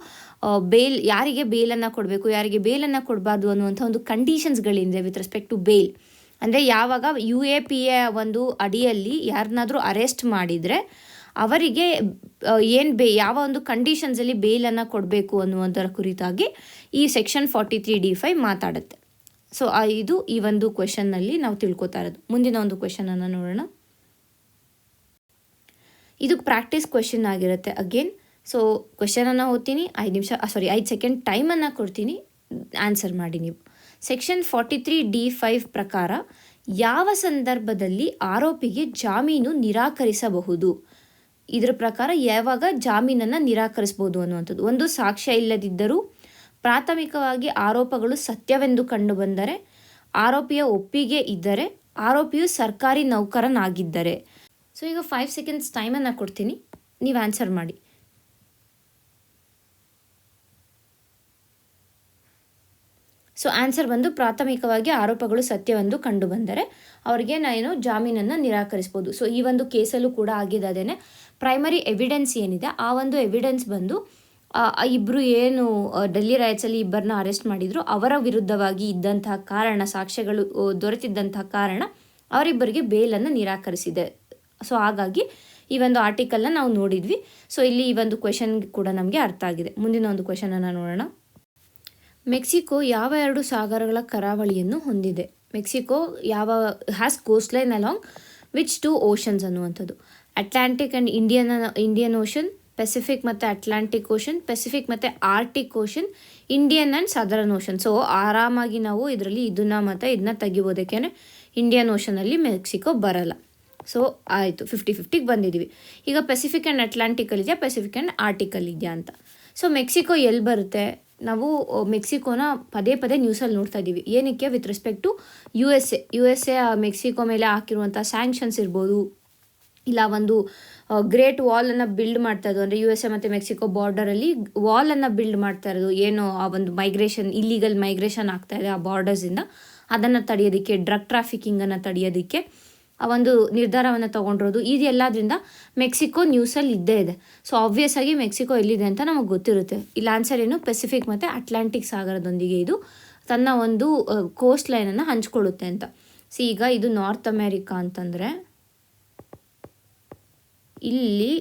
Speaker 1: ಯಾರಿಗೆ ಬೇಲನ್ನು ಕೊಡಬೇಕು, ಯಾರಿಗೆ ಬೇಲನ್ನು ಕೊಡಬಾರ್ದು ಅನ್ನುವಂಥ ಒಂದು ಕಂಡೀಷನ್ಸ್ಗಳಿಂದ ವಿತ್ ರೆಸ್ಪೆಕ್ಟ್ ಟು ಬೇಲ್. ಅಂದರೆ ಯಾವಾಗ UAPA ಒಂದು ಅಡಿಯಲ್ಲಿ ಯಾರನ್ನಾದರೂ ಅರೆಸ್ಟ್ ಮಾಡಿದರೆ ಅವರಿಗೆ ಯಾವ ಒಂದು ಕಂಡೀಷನ್ಸಲ್ಲಿ ಬೇಲನ್ನು ಕೊಡಬೇಕು ಅನ್ನುವಂಥರ ಕುರಿತಾಗಿ ಈ ಸೆಕ್ಷನ್ 43D(5) ಮಾತಾಡುತ್ತೆ. ಸೊ ಇದು ಈ ಒಂದು ಕ್ವೆಶನ್ನಲ್ಲಿ ನಾವು ತಿಳ್ಕೊತಾ ಇರೋದು. ಮುಂದಿನ ಒಂದು ಕ್ವೆಶನನ್ನು ನೋಡೋಣ. ಇದು ಪ್ರಾಕ್ಟೀಸ್ ಕ್ವೆಶನ್ ಆಗಿರುತ್ತೆ ಅಗೇನ್. ಸೊ ಕ್ವೆಶನನ್ನು ಓದ್ತೀನಿ, 5 ಸೆಕೆಂಡ್ ಟೈಮನ್ನು ಕೊಡ್ತೀನಿ, ಆನ್ಸರ್ ಮಾಡಿ ನೀವು. ಸೆಕ್ಷನ್ 43D(5) ಪ್ರಕಾರ ಯಾವ ಸಂದರ್ಭದಲ್ಲಿ ಆರೋಪಿಗೆ ಜಾಮೀನು ನಿರಾಕರಿಸಬಹುದು? ಇದರ ಪ್ರಕಾರ ಯಾವಾಗ ಜಾಮೀನನ್ನು ನಿರಾಕರಿಸ್ಬೋದು ಅನ್ನುವಂಥದ್ದು. ಒಂದು, ಸಾಕ್ಷ್ಯ ಇಲ್ಲದಿದ್ದರೂ, ಪ್ರಾಥಮಿಕವಾಗಿ ಆರೋಪಗಳು ಸತ್ಯವೆಂದು ಕಂಡುಬಂದರೆ, ಆರೋಪಿಯ ಒಪ್ಪಿಗೆ ಇದ್ದರೆ, ಆರೋಪಿಯು ಸರ್ಕಾರಿ ನೌಕರನಾಗಿದ್ದರೆ. ಸೊ ಈಗ 5 ಸೆಕೆಂಡ್ಸ್ ಟೈಮನ್ನು ಕೊಡ್ತೀನಿ, ನೀವು ಆನ್ಸರ್ ಮಾಡಿ. ಸೊ ಆನ್ಸರ್ ಬಂದು ಪ್ರಾಥಮಿಕವಾಗಿ ಆರೋಪಗಳು ಸತ್ಯವೆಂದು ಕಂಡುಬಂದರೆ ಅವರಿಗೆ ಜಾಮೀನನ್ನು ನಿರಾಕರಿಸ್ಬೋದು. ಸೊ ಈ ಒಂದು ಕೇಸಲ್ಲೂ ಕೂಡ ಆಗಿದೆ ಅದೇನೆ. ಪ್ರೈಮರಿ ಎವಿಡೆನ್ಸ್ ಏನಿದೆ ಆ ಒಂದು ಎವಿಡೆನ್ಸ್ ಬಂದು ಇಬ್ಬರು ಏನು ಡೆಲ್ಲಿ ರೈಟ್ಸಲ್ಲಿ ಇಬ್ಬರನ್ನ ಅರೆಸ್ಟ್ ಮಾಡಿದ್ರು ಅವರ ವಿರುದ್ಧವಾಗಿ ಇದ್ದಂತಹ ಕಾರಣ, ಸಾಕ್ಷ್ಯಗಳು ದೊರೆತಿದ್ದಂತಹ ಕಾರಣ ಅವರಿಬ್ಬರಿಗೆ ಬೇಲನ್ನು ನಿರಾಕರಿಸಿದೆ. ಸೊ ಹಾಗಾಗಿ ಈ ಒಂದು ಆರ್ಟಿಕಲ್ನ ನಾವು ನೋಡಿದ್ವಿ. ಸೊ ಇಲ್ಲಿ ಈ ಒಂದು ಕ್ವೆಶನ್ ಕೂಡ ನಮಗೆ ಅರ್ಥ ಆಗಿದೆ. ಮುಂದಿನ ಒಂದು ಕ್ವೆಶನನ್ನು ನೋಡೋಣ. ಮೆಕ್ಸಿಕೋ ಯಾವ 2 ಸಾಗರಗಳ ಕರಾವಳಿಯನ್ನು ಹೊಂದಿದೆ? Mexico has coast line along which 2 oceans ಅನ್ನುವಂಥದ್ದು. Atlantic and Indian ocean, Pacific ಮತ್ತು ಅಟ್ಲಾಂಟಿಕ್ ಓಷನ್, ಪೆಸಿಫಿಕ್ ಮತ್ತು Arctic ocean, Indian and southern ocean. So ಆರಾಮಾಗಿ ನಾವು ಇದರಲ್ಲಿ ಇದನ್ನ ತೆಗಿಬೋದು, ಯಾಕೆಂದರೆ ಇಂಡಿಯನ್ ಓಷನಲ್ಲಿ ಮೆಕ್ಸಿಕೋ ಬರಲ್ಲ. ಸೊ ಆಯಿತು, 50-50 ಬಂದಿದ್ದೀವಿ. ಈಗ ಪೆಸಿಫಿಕ್ ಆ್ಯಂಡ್ ಅಟ್ಲಾಂಟಿಕಲ್ ಇದೆಯಾ, ಪೆಸಿಫಿಕ್ ಆ್ಯಂಡ್ ಆರ್ಟಿಕಲ್ ಇದೆಯಾ ಅಂತ. ಸೊ ಮೆಕ್ಸಿಕೋ ಎಲ್ಲಿ ಬರುತ್ತೆ? ನಾವು ಮೆಕ್ಸಿಕೋನ ಪದೇ ನ್ಯೂಸಲ್ಲಿ ನೋಡ್ತಾ ಇದ್ದೀವಿ. ಏನಕ್ಕೆ? With respect to USA Mexico ಮೇಲೆ ಹಾಕಿರುವಂಥ ಸ್ಯಾಂಕ್ಷನ್ಸ್ ಇರ್ಬೋದು, ಇಲ್ಲ ಒಂದು ಗ್ರೇಟ್ ವಾಲನ್ನು ಬಿಲ್ಡ್ ಮಾಡ್ತಾ ಇರೋದು. ಅಂದರೆ USA ಮತ್ತು ಮೆಕ್ಸಿಕೋ ಬಾರ್ಡರಲ್ಲಿ ವಾಲನ್ನು ಬಿಲ್ಡ್ ಮಾಡ್ತಾ ಇರೋದು. ಏನು ಆ ಒಂದು ಇಲ್ಲೀಗಲ್ ಮೈಗ್ರೇಷನ್ ಆಗ್ತಾ ಇದೆ ಆ ಬಾರ್ಡರ್ಸಿಂದ, ಅದನ್ನು ತಡೆಯೋದಕ್ಕೆ, ಡ್ರಗ್ ಟ್ರಾಫಿಕಿಂಗನ್ನು ತಡೆಯೋದಕ್ಕೆ ಆ ಒಂದು ನಿರ್ಧಾರವನ್ನು ತೊಗೊಂಡಿರೋದು. ಇದೆಲ್ಲದರಿಂದ ಮೆಕ್ಸಿಕೋ ನ್ಯೂಸಲ್ಲಿ ಇದ್ದೇ ಇದೆ. ಸೊ ಆಬ್ವಿಯಸ್ ಆಗಿ ಮೆಕ್ಸಿಕೋ ಎಲ್ಲಿದೆ ಅಂತ ನಮಗೆ ಗೊತ್ತಿರುತ್ತೆ. ಇಲ್ಲಿ ಆನ್ಸರ್ ಏನು, ಪೆಸಿಫಿಕ್ ಮತ್ತು ಅಟ್ಲಾಂಟಿಕ್ ಸಾಗರದೊಂದಿಗೆ ಇದು ತನ್ನ ಒಂದು ಕೋಸ್ಟ್ ಲೈನನ್ನು ಹಂಚ್ಕೊಳ್ಳುತ್ತೆ ಅಂತ. ಈಗ ಇದು ನಾರ್ತ್ ಅಮೇರಿಕಾ ಅಂತಂದರೆ ಇಲ್ಲಿ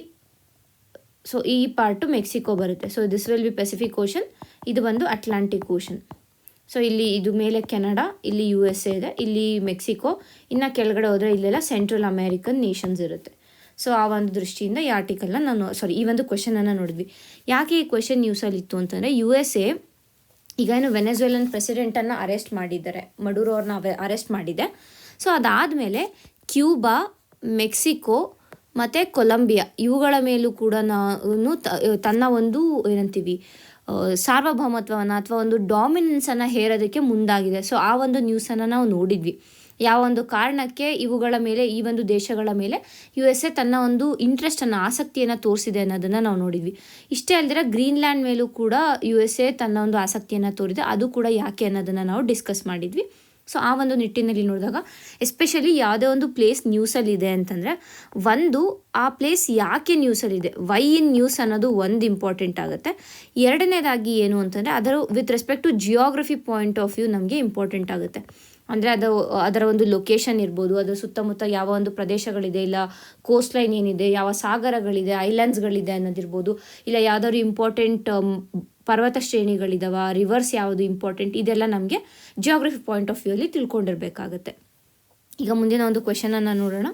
Speaker 1: ಸೊ ಈ ಪಾರ್ಟು ಮೆಕ್ಸಿಕೋ ಬರುತ್ತೆ. So this will be Pacific ocean, ಇದು ಬಂದು ಅಟ್ಲಾಂಟಿಕ್ ಓಷನ್. ಸೊ ಇಲ್ಲಿ ಇದು ಮೇಲೆ ಕೆನಡಾ, ಇಲ್ಲಿ USA ಇದೆ, ಇಲ್ಲಿ ಮೆಕ್ಸಿಕೋ, ಇನ್ನು ಕೆಳಗಡೆ ಹೋದರೆ ಇಲ್ಲೆಲ್ಲ ಸೆಂಟ್ರಲ್ ಅಮೇರಿಕನ್ ನೇಷನ್ಸ್ ಇರುತ್ತೆ. ಸೊ ಆ ಒಂದು ದೃಷ್ಟಿಯಿಂದ ಈ ಆರ್ಟಿಕಲ್ನ ಈ ಒಂದು ಕ್ವೆಶನನ್ನು ನೋಡಿದ್ವಿ. ಯಾಕೆ ಈ ಕ್ವೆಶನ್ ನ್ಯೂಸಲ್ಲಿ ಇತ್ತು ಅಂತಂದರೆ USA ಈಗ ಏನು ವೆನೆಜುವೆಲನ್ ಪ್ರೆಸಿಡೆಂಟನ್ನು ಅರೆಸ್ಟ್ ಮಾಡಿದ್ದಾರೆ, ಮಡುರೋ ಅವ್ರನ್ನ ಅರೆಸ್ಟ್ ಮಾಡಿದೆ. ಸೊ ಅದಾದಮೇಲೆ ಕ್ಯೂಬಾ, ಮೆಕ್ಸಿಕೋ ಮತ್ತು ಕೊಲಂಬಿಯಾ ಇವುಗಳ ಮೇಲೂ ಕೂಡ ತನ್ನ ಒಂದು ಏನಂತೀವಿ ಸಾರ್ವಭೌಮತ್ವವನ್ನು ಅಥವಾ ಒಂದು ಡಾಮಿನೆನ್ಸನ್ನು ಹೇರೋದಕ್ಕೆ ಮುಂದಾಗಿದೆ. ಸೊ ಆ ಒಂದು ನ್ಯೂಸನ್ನು ನಾವು ನೋಡಿದ್ವಿ. ಯಾವ ಒಂದು ಕಾರಣಕ್ಕೆ ಇವುಗಳ ಮೇಲೆ, ಈ ಒಂದು ದೇಶಗಳ ಮೇಲೆ USA ತನ್ನ ಒಂದು ಇಂಟ್ರೆಸ್ಟನ್ನು, ಆಸಕ್ತಿಯನ್ನು ತೋರಿಸಿದೆ ಅನ್ನೋದನ್ನು ನಾವು ನೋಡಿದ್ವಿ. ಇಷ್ಟೇ ಅಲ್ಲದೆ ಗ್ರೀನ್ಲ್ಯಾಂಡ್ ಮೇಲೂ ಕೂಡ USA ತನ್ನ ಒಂದು ಆಸಕ್ತಿಯನ್ನು ತೋರಿದೆ. ಅದು ಕೂಡ ಯಾಕೆ ಅನ್ನೋದನ್ನು ನಾವು ಡಿಸ್ಕಸ್ ಮಾಡಿದ್ವಿ. ಸೊ ಆ ಒಂದು ನಿಟ್ಟಿನಲ್ಲಿ ನೋಡಿದಾಗ ಎಸ್ಪೆಷಲಿ ಯಾವುದೇ ಒಂದು ಪ್ಲೇಸ್ ನ್ಯೂಸಲ್ಲಿದೆ ಅಂತಂದರೆ ಒಂದು ಆ ಪ್ಲೇಸ್ ಯಾಕೆ ನ್ಯೂಸಲ್ಲಿದೆ, ವೈ ಇನ್ ನ್ಯೂಸ್ ಅನ್ನೋದು ಒಂದು ಇಂಪಾರ್ಟೆಂಟ್ ಆಗುತ್ತೆ. ಎರಡನೇದಾಗಿ ಏನು ಅಂತಂದರೆ ಅದರ with respect to geography point of view ನಮಗೆ ಇಂಪಾರ್ಟೆಂಟ್ ಆಗುತ್ತೆ. ಅಂದರೆ ಅದರ ಒಂದು ಲೊಕೇಶನ್ ಇರ್ಬೋದು, ಅದರ ಸುತ್ತಮುತ್ತ ಯಾವ ಒಂದು ಪ್ರದೇಶಗಳಿದೆ, ಇಲ್ಲ ಕೋಸ್ಟ್ ಲೈನ್ ಏನಿದೆ, ಯಾವ ಸಾಗರಗಳಿದೆ, ಐಲ್ಯಾಂಡ್ಸ್ಗಳಿದೆ ಅನ್ನೋದಿರ್ಬೋದು, ಇಲ್ಲ ಯಾವುದಾದ್ರು ಇಂಪಾರ್ಟೆಂಟ್ ಪರ್ವತ ಶ್ರೇಣಿಗಳಿದಾವ, ರಿವರ್ಸ್ ಯಾವುದು ಇಂಪಾರ್ಟೆಂಟ್, ಇದೆಲ್ಲ ನಮಗೆ ಜಿಯೋಗ್ರಫಿ ಪಾಯಿಂಟ್ ಆಫ್ ವ್ಯೂ ಅಲ್ಲಿ ತಿಳ್ಕೊಂಡಿರಬೇಕಾಗತ್ತೆ. ಈಗ ಮುಂದಿನ ಒಂದು ಕ್ವೆಶನನ್ನು ನೋಡೋಣ.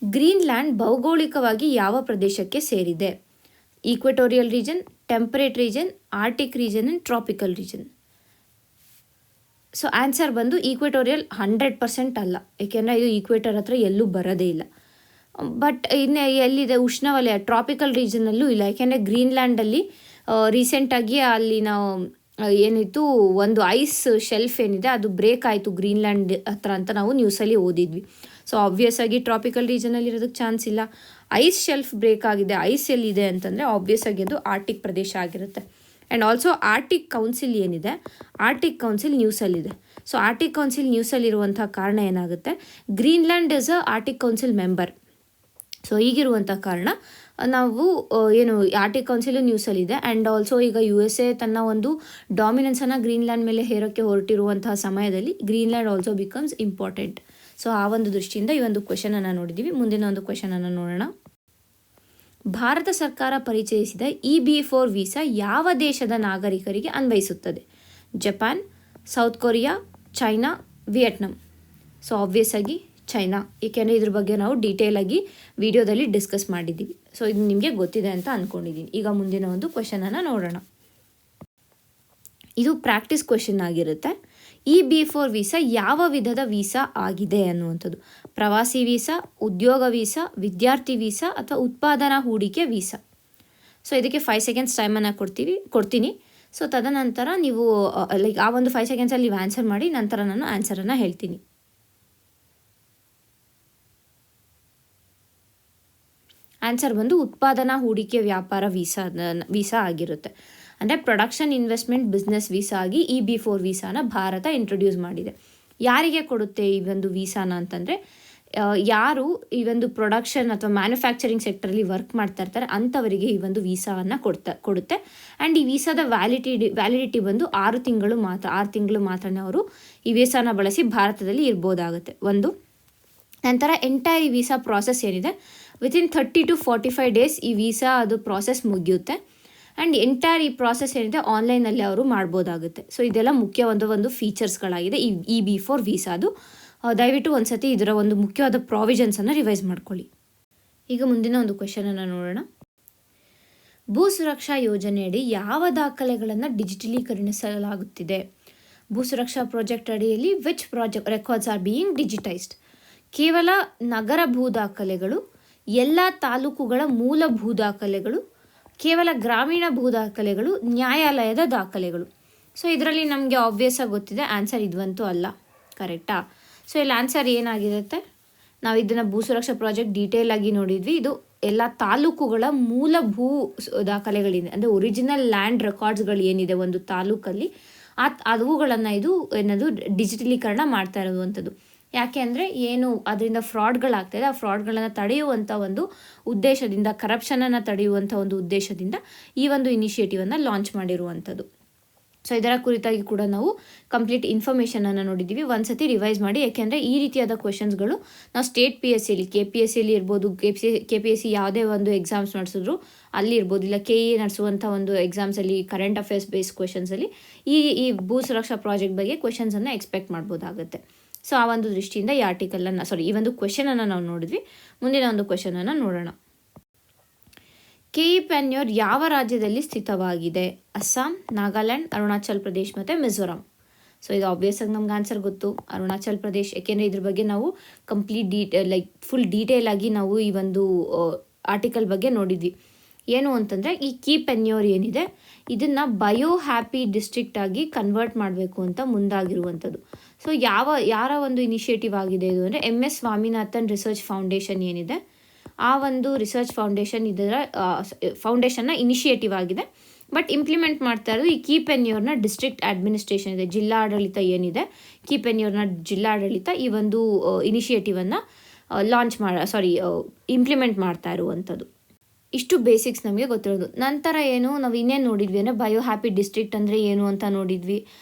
Speaker 1: ಗ್ರೀನ್ಲ್ಯಾಂಡ್ ಭೌಗೋಳಿಕವಾಗಿ ಯಾವ ಪ್ರದೇಶಕ್ಕೆ ಸೇರಿದೆ? Equatorial region, temperate region, Arctic region and tropical region. So answer ಬಂದು ಈಕ್ವೆಟೋರಿಯಲ್ 100% ಅಲ್ಲ, ಏಕೆಂದರೆ ಇದು ಈಕ್ವೇಟರ್ ಹತ್ರ ಎಲ್ಲೂ ಬರೋದೇ ಇಲ್ಲ. ಬಟ್ ಇನ್ನು ಎಲ್ಲಿದೆ ಉಷ್ಣವಲಯ ಟ್ರಾಪಿಕಲ್ ರೀಜನಲ್ಲೂ ಇಲ್ಲ, ಯಾಕೆಂದರೆ ಗ್ರೀನ್ಲ್ಯಾಂಡಲ್ಲಿ ರೀಸೆಂಟಾಗಿ ಅಲ್ಲಿ ನಾವು ಏನಿತ್ತು ಒಂದು ಐಸ್ ಶೆಲ್ಫ್ ಏನಿದೆ ಅದು ಬ್ರೇಕ್ ಆಯಿತು ಗ್ರೀನ್ಲ್ಯಾಂಡ್ ಹತ್ರ ಅಂತ ನಾವು ನ್ಯೂಸಲ್ಲಿ ಓದಿದ್ವಿ. ಸೊ ಆಬ್ವಿಯಸ್ ಆಗಿ ಟ್ರಾಪಿಕಲ್ ರೀಜನಲ್ಲಿ ಇರೋದಕ್ಕೆ ಚಾನ್ಸ್ ಇಲ್ಲ. ಐಸ್ ಶೆಲ್ಫ್ ಬ್ರೇಕ್ ಆಗಿದೆ, ಐಸ್ ಎಲ್ಲಿದೆ ಅಂತಂದರೆ ಆಬ್ವಿಯಸ್ ಆಗಿ ಅದು ಆರ್ಟಿಕ್ ಪ್ರದೇಶ ಆಗಿರುತ್ತೆ. ಆ್ಯಂಡ್ ಆಲ್ಸೋ ಆರ್ಟಿಕ್ ಕೌನ್ಸಿಲ್ ಏನಿದೆ, ಆರ್ಟಿಕ್ ಕೌನ್ಸಿಲ್ ನ್ಯೂಸಲ್ಲಿದೆ. ಸೊ ಆರ್ಟಿಕ್ ಕೌನ್ಸಿಲ್ ನ್ಯೂಸಲ್ಲಿರುವಂಥ ಕಾರಣ ಏನಾಗುತ್ತೆ, Greenland is a Arctic council member. So ಈಗಿರುವಂಥ ಕಾರಣ ನಾವು ಏನು ಆರ್ಟಿಕ್ ಕೌನ್ಸಿಲು ನ್ಯೂಸಲ್ಲಿದೆ. ಆ್ಯಂಡ್ ಆಲ್ಸೋ ಈಗ USA ತನ್ನ ಒಂದು ಡಾಮಿನೆನ್ಸನ್ನು ಗ್ರೀನ್ಲ್ಯಾಂಡ್ ಮೇಲೆ ಹೇರೋಕ್ಕೆ ಹೊರಟಿರುವಂತಹ ಸಮಯದಲ್ಲಿ Greenland also becomes important. So ಆ ಒಂದು ದೃಷ್ಟಿಯಿಂದ ಈ ಒಂದು ಕ್ವೆಶನನ್ನು ನೋಡಿದ್ದೀವಿ. ಮುಂದಿನ ಒಂದು ಕ್ವೆಶನನ್ನು ನೋಡೋಣ. ಭಾರತ ಸರ್ಕಾರ ಪರಿಚಯಿಸಿದ EB-4 ವೀಸಾ ಯಾವ ದೇಶದ ನಾಗರಿಕರಿಗೆ ಅನ್ವಯಿಸುತ್ತದೆ? Japan, south Korea, China, Vietnam. So obvious ಆಗಿ ಚೈನಾ, ಏಕೆಂದರೆ ಇದ್ರ ಬಗ್ಗೆ ನಾವು ಡೀಟೇಲ್ ಆಗಿ ವಿಡಿಯೋದಲ್ಲಿ ಡಿಸ್ಕಸ್ ಮಾಡಿದ್ದೀವಿ. ಸೊ ಇದು ನಿಮಗೆ ಗೊತ್ತಿದೆ ಅಂತ ಅಂದ್ಕೊಂಡಿದ್ದೀನಿ. ಈಗ ಮುಂದಿನ ಒಂದು ಕ್ವೆಶನನ್ನು ನೋಡೋಣ. ಇದು ಪ್ರಾಕ್ಟೀಸ್ ಕ್ವೆಶನ್ ಆಗಿರುತ್ತೆ. EB-4 ವೀಸಾ ಯಾವ ವಿಧದ ವೀಸಾ ಆಗಿದೆ ಅನ್ನುವಂಥದ್ದು. ಪ್ರವಾಸಿ ವೀಸಾ, ಉದ್ಯೋಗ ವೀಸಾ, ವಿದ್ಯಾರ್ಥಿ ವೀಸಾ ಅಥವಾ ಉತ್ಪಾದನಾ ಹೂಡಿಕೆ ವೀಸಾ. ಸೊ ಇದಕ್ಕೆ 5 ಸೆಕೆಂಡ್ಸ್ ಟೈಮನ್ನು ಕೊಡ್ತೀನಿ. ಸೊ ತದನಂತರ ನೀವು ಲೈಕ್ ಆ ಒಂದು 5 ಸೆಕೆಂಡ್ಸಲ್ಲಿ ನೀವು ಆನ್ಸರ್ ಮಾಡಿ, ನಂತರ ನಾನು ಆನ್ಸರನ್ನು ಹೇಳ್ತೀನಿ. ಆನ್ಸರ್ ಬಂದು ಉತ್ಪಾದನಾ ಹೂಡಿಕೆ ವ್ಯಾಪಾರ ವೀಸಾ ಆಗಿರುತ್ತೆ. ಅಂದರೆ ಪ್ರೊಡಕ್ಷನ್ ಇನ್ವೆಸ್ಟ್ಮೆಂಟ್ ಬಿಸ್ನೆಸ್ ವೀಸಾ ಆಗಿ EB-4 ವೀಸಾನ ಭಾರತ ಇಂಟ್ರೊಡ್ಯೂಸ್ ಮಾಡಿದೆ. ಯಾರಿಗೆ ಕೊಡುತ್ತೆ ಈ ಒಂದು ವೀಸಾನ ಅಂತಂದರೆ, ಯಾರು ಈ ಒಂದು ಪ್ರೊಡಕ್ಷನ್ ಅಥವಾ ಮ್ಯಾನುಫ್ಯಾಕ್ಚರಿಂಗ್ ಸೆಕ್ಟರಲ್ಲಿ ವರ್ಕ್ ಮಾಡ್ತಾ ಇರ್ತಾರೆ ಅಂಥವರಿಗೆ ಈ ಒಂದು ವೀಸಾವನ್ನು ಕೊಡುತ್ತೆ. ಆ್ಯಂಡ್ ಈ ವೀಸಾದ ವ್ಯಾಲಿಡಿಟಿ ಬಂದು 6 ತಿಂಗಳು ಮಾತ್ರನೇ ಅವರು ಈ ವೀಸಾನ ಬಳಸಿ ಭಾರತದಲ್ಲಿ ಇರ್ಬೋದಾಗುತ್ತೆ ಒಂದು. ನಂತರ ಎಂಟೈರ್ ಈ ವೀಸಾ ಪ್ರಾಸೆಸ್ ಏನಿದೆ ವಿತಿನ್ 30 to 45 ಡೇಸ್ ಈ ವೀಸಾ ಅದು ಪ್ರಾಸೆಸ್ ಮುಗಿಯುತ್ತೆ. ಆ್ಯಂಡ್ ಎಂಟೈರ್ ಈ ಪ್ರಾಸೆಸ್ ಏನಿದೆ ಆನ್ಲೈನಲ್ಲಿ ಅವರು ಮಾಡ್ಬೋದಾಗುತ್ತೆ. ಸೊ ಇದೆಲ್ಲ ಮುಖ್ಯವಾದ ಒಂದು ಫೀಚರ್ಸ್ಗಳಾಗಿದೆ ಈ EB-4 ವೀಸಾದು. ದಯವಿಟ್ಟು ಒಂದು ಸತಿ ಇದರ ಒಂದು ಮುಖ್ಯವಾದ ಪ್ರಾವಿಷನ್ಸನ್ನು ರಿವೈಸ್ ಮಾಡ್ಕೊಳ್ಳಿ. ಈಗ ಮುಂದಿನ ಒಂದು ಕ್ವೆಶನನ್ನು ನೋಡೋಣ. ಭೂ ಸುರಕ್ಷಾ ಯೋಜನೆಯಡಿ ಯಾವ ದಾಖಲೆಗಳನ್ನು ಡಿಜಿಟಲೀಕರಣಿಸಲಾಗುತ್ತಿದೆ? ಭೂ ಸುರಕ್ಷಾ ಪ್ರಾಜೆಕ್ಟ್ ಅಡಿಯಲ್ಲಿ which project records are being digitised? ಕೇವಲ ನಗರ ಭೂ ದಾಖಲೆಗಳು, ಎಲ್ಲ ತಾಲೂಕುಗಳ ಮೂಲ ಭೂ ದಾಖಲೆಗಳು, ಕೇವಲ ಗ್ರಾಮೀಣ ಭೂ ದಾಖಲೆಗಳು, ನ್ಯಾಯಾಲಯದ ದಾಖಲೆಗಳು. ಸೊ ಇದರಲ್ಲಿ ನಮಗೆ ಆಬ್ವಿಯಸ್ ಆಗಿ ಗೊತ್ತಿದೆ ಆನ್ಸರ್ ಇದಂತೂ ಅಲ್ಲ, ಕರೆಕ್ಟಾ? ಸೊ ಇಲ್ಲಿ ಆನ್ಸರ್ ಏನಾಗಿರುತ್ತೆ, ನಾವು ಇದನ್ನು ಭೂ ಸುರಕ್ಷಾ ಪ್ರಾಜೆಕ್ಟ್ ಡೀಟೇಲ್ ಆಗಿ ನೋಡಿದ್ವಿ. ಇದು ಎಲ್ಲ ತಾಲೂಕುಗಳ ಮೂಲ ಭೂ ದಾಖಲೆಗಳಿದೆ, ಅಂದರೆ ಒರಿಜಿನಲ್ ಲ್ಯಾಂಡ್ ರೆಕಾರ್ಡ್ಸ್ಗಳು ಏನಿದೆ ಒಂದು ತಾಲೂಕಲ್ಲಿ ಅವುಗಳನ್ನು ಇದು ಏನದು ಡಿಜಿಟಲೀಕರಣ ಮಾಡ್ತಾ ಇರುವಂಥದ್ದು. ಯಾಕೆ ಅಂದರೆ ಏನು ಅದರಿಂದ ಫ್ರಾಡ್ಗಳಾಗ್ತಾಯಿದೆ, ಆ ಫ್ರಾಡ್ಗಳನ್ನು ತಡೆಯುವಂಥ ಒಂದು ಉದ್ದೇಶದಿಂದ, ಕರಪ್ಷನನ್ನು ತಡೆಯುವಂಥ ಒಂದು ಉದ್ದೇಶದಿಂದ ಈ ಒಂದು ಇನಿಷಿಯೇಟಿವನ್ನು ಲಾಂಚ್ ಮಾಡಿರುವಂಥದ್ದು. ಸೊ ಇದರ ಕುರಿತಾಗಿ ಕೂಡ ನಾವು ಕಂಪ್ಲೀಟ್ ಇನ್ಫಾರ್ಮೇಷನನ್ನು ನೋಡಿದ್ದೀವಿ. ಒಂದು ಸತಿ ರಿವೈಸ್ ಮಾಡಿ, ಯಾಕೆಂದರೆ ಈ ರೀತಿಯಾದ ಕ್ವೆಶನ್ಸ್ಗಳು ನಾವು ಸ್ಟೇಟ್ PSCಲಿ, KPSCಲಿ ಇರ್ಬೋದು, KPSC ಯಾವುದೇ ಒಂದು ಎಕ್ಸಾಮ್ಸ್ ನಡೆಸಿದ್ರು ಅಲ್ಲಿ ಇರ್ಬೋದು, ಇಲ್ಲ KE ನಡೆಸುವಂಥ ಒಂದು ಎಕ್ಸಾಮ್ಸಲ್ಲಿ ಕರೆಂಟ್ ಅಫೇರ್ಸ್ ಬೇಸ್ಡ್ ಕ್ವೆಶನ್ಸಲ್ಲಿ ಈ ಭೂ ಸುರಕ್ಷಾ ಪ್ರಾಜೆಕ್ಟ್ ಬಗ್ಗೆ ಕ್ವೆಶನ್ಸನ್ನು ಎಕ್ಸ್ಪೆಕ್ಟ್ ಮಾಡ್ಬೋದಾಗುತ್ತೆ. ಸೊ ಆ ಒಂದು ದೃಷ್ಟಿಯಿಂದ ಈ ಒಂದು ಕ್ವೆಶನನ್ನು ನಾವು ನೋಡಿದ್ವಿ. ಮುಂದಿನ ಒಂದು ಕ್ವೆಶನನ್ನು ನೋಡೋಣ. KE Pangnir ಯಾವ ರಾಜ್ಯದಲ್ಲಿ ಸ್ಥಿತವಾಗಿದೆ? ಅಸ್ಸಾಂ, ನಾಗಾಲ್ಯಾಂಡ್, ಅರುಣಾಚಲ್ ಪ್ರದೇಶ್ ಮತ್ತು ಮಿಜೋರಾಂ. ಸೊ ಇದು ಆಬ್ವಿಯಸ್ ಆಗಿ ನಮ್ಗೆ ಆನ್ಸರ್ ಗೊತ್ತು, ಅರುಣಾಚಲ್ ಪ್ರದೇಶ್. ಯಾಕೆಂದರೆ ಇದ್ರ ಬಗ್ಗೆ ನಾವು ಕಂಪ್ಲೀಟ್ ಫುಲ್ ಡೀಟೇಲ್ ಆಗಿ ನಾವು ಈ ಒಂದು ಆರ್ಟಿಕಲ್ ಬಗ್ಗೆ ನೋಡಿದ್ವಿ. ಏನು ಅಂತಂದರೆ ಈ KE Pangnir ಏನಿದೆ ಇದನ್ನು ಬಯೋ ಹ್ಯಾಪಿ ಡಿಸ್ಟ್ರಿಕ್ಟ್ ಆಗಿ ಕನ್ವರ್ಟ್ ಮಾಡಬೇಕು ಅಂತ ಮುಂದಾಗಿರುವಂಥದ್ದು. ಸೊ ಯಾರ ಒಂದು ಇನಿಷಿಯೇಟಿವ್ ಆಗಿದೆ ಇದು ಅಂದರೆ MS ಸ್ವಾಮಿನಾಥನ್ ರಿಸರ್ಚ್ ಫೌಂಡೇಶನ್ ಏನಿದೆ, ಆ ಒಂದು ರಿಸರ್ಚ್ ಫೌಂಡೇಶನ್ನ ಇನಿಷಿಯೇಟಿವ್ ಆಗಿದೆ. ಬಟ್ ಇಂಪ್ಲಿಮೆಂಟ್ ಮಾಡ್ತಾ ಇರೋದು ಈ KE Pangnirನ ಡಿಸ್ಟ್ರಿಕ್ಟ್ ಅಡ್ಮಿನಿಸ್ಟ್ರೇಷನ್ ಇದೆ, ಜಿಲ್ಲಾಡಳಿತ ಏನಿದೆ, KE Pangnirನ ಜಿಲ್ಲಾಡಳಿತ ಈ ಒಂದು ಇನಿಷಿಯೇಟಿವನ್ನು ಇಂಪ್ಲಿಮೆಂಟ್ ಮಾಡ್ತಾ ಇರುವಂಥದ್ದು. ಇಷ್ಟು ಬೇಸಿಕ್ಸ್ ನಮಗೆ ಗೊತ್ತಿರೋದು. ನಂತರ ಏನು ನಾವು ಇನ್ನೇನು ನೋಡಿದ್ವಿ ಅಂದರೆ ಬಯೋ ಹ್ಯಾಪಿ ಡಿಸ್ಟ್ರಿಕ್ಟ್ ಅಂದರೆ ಏನು ಅಂತ ನೋಡಿದ್ವಿ.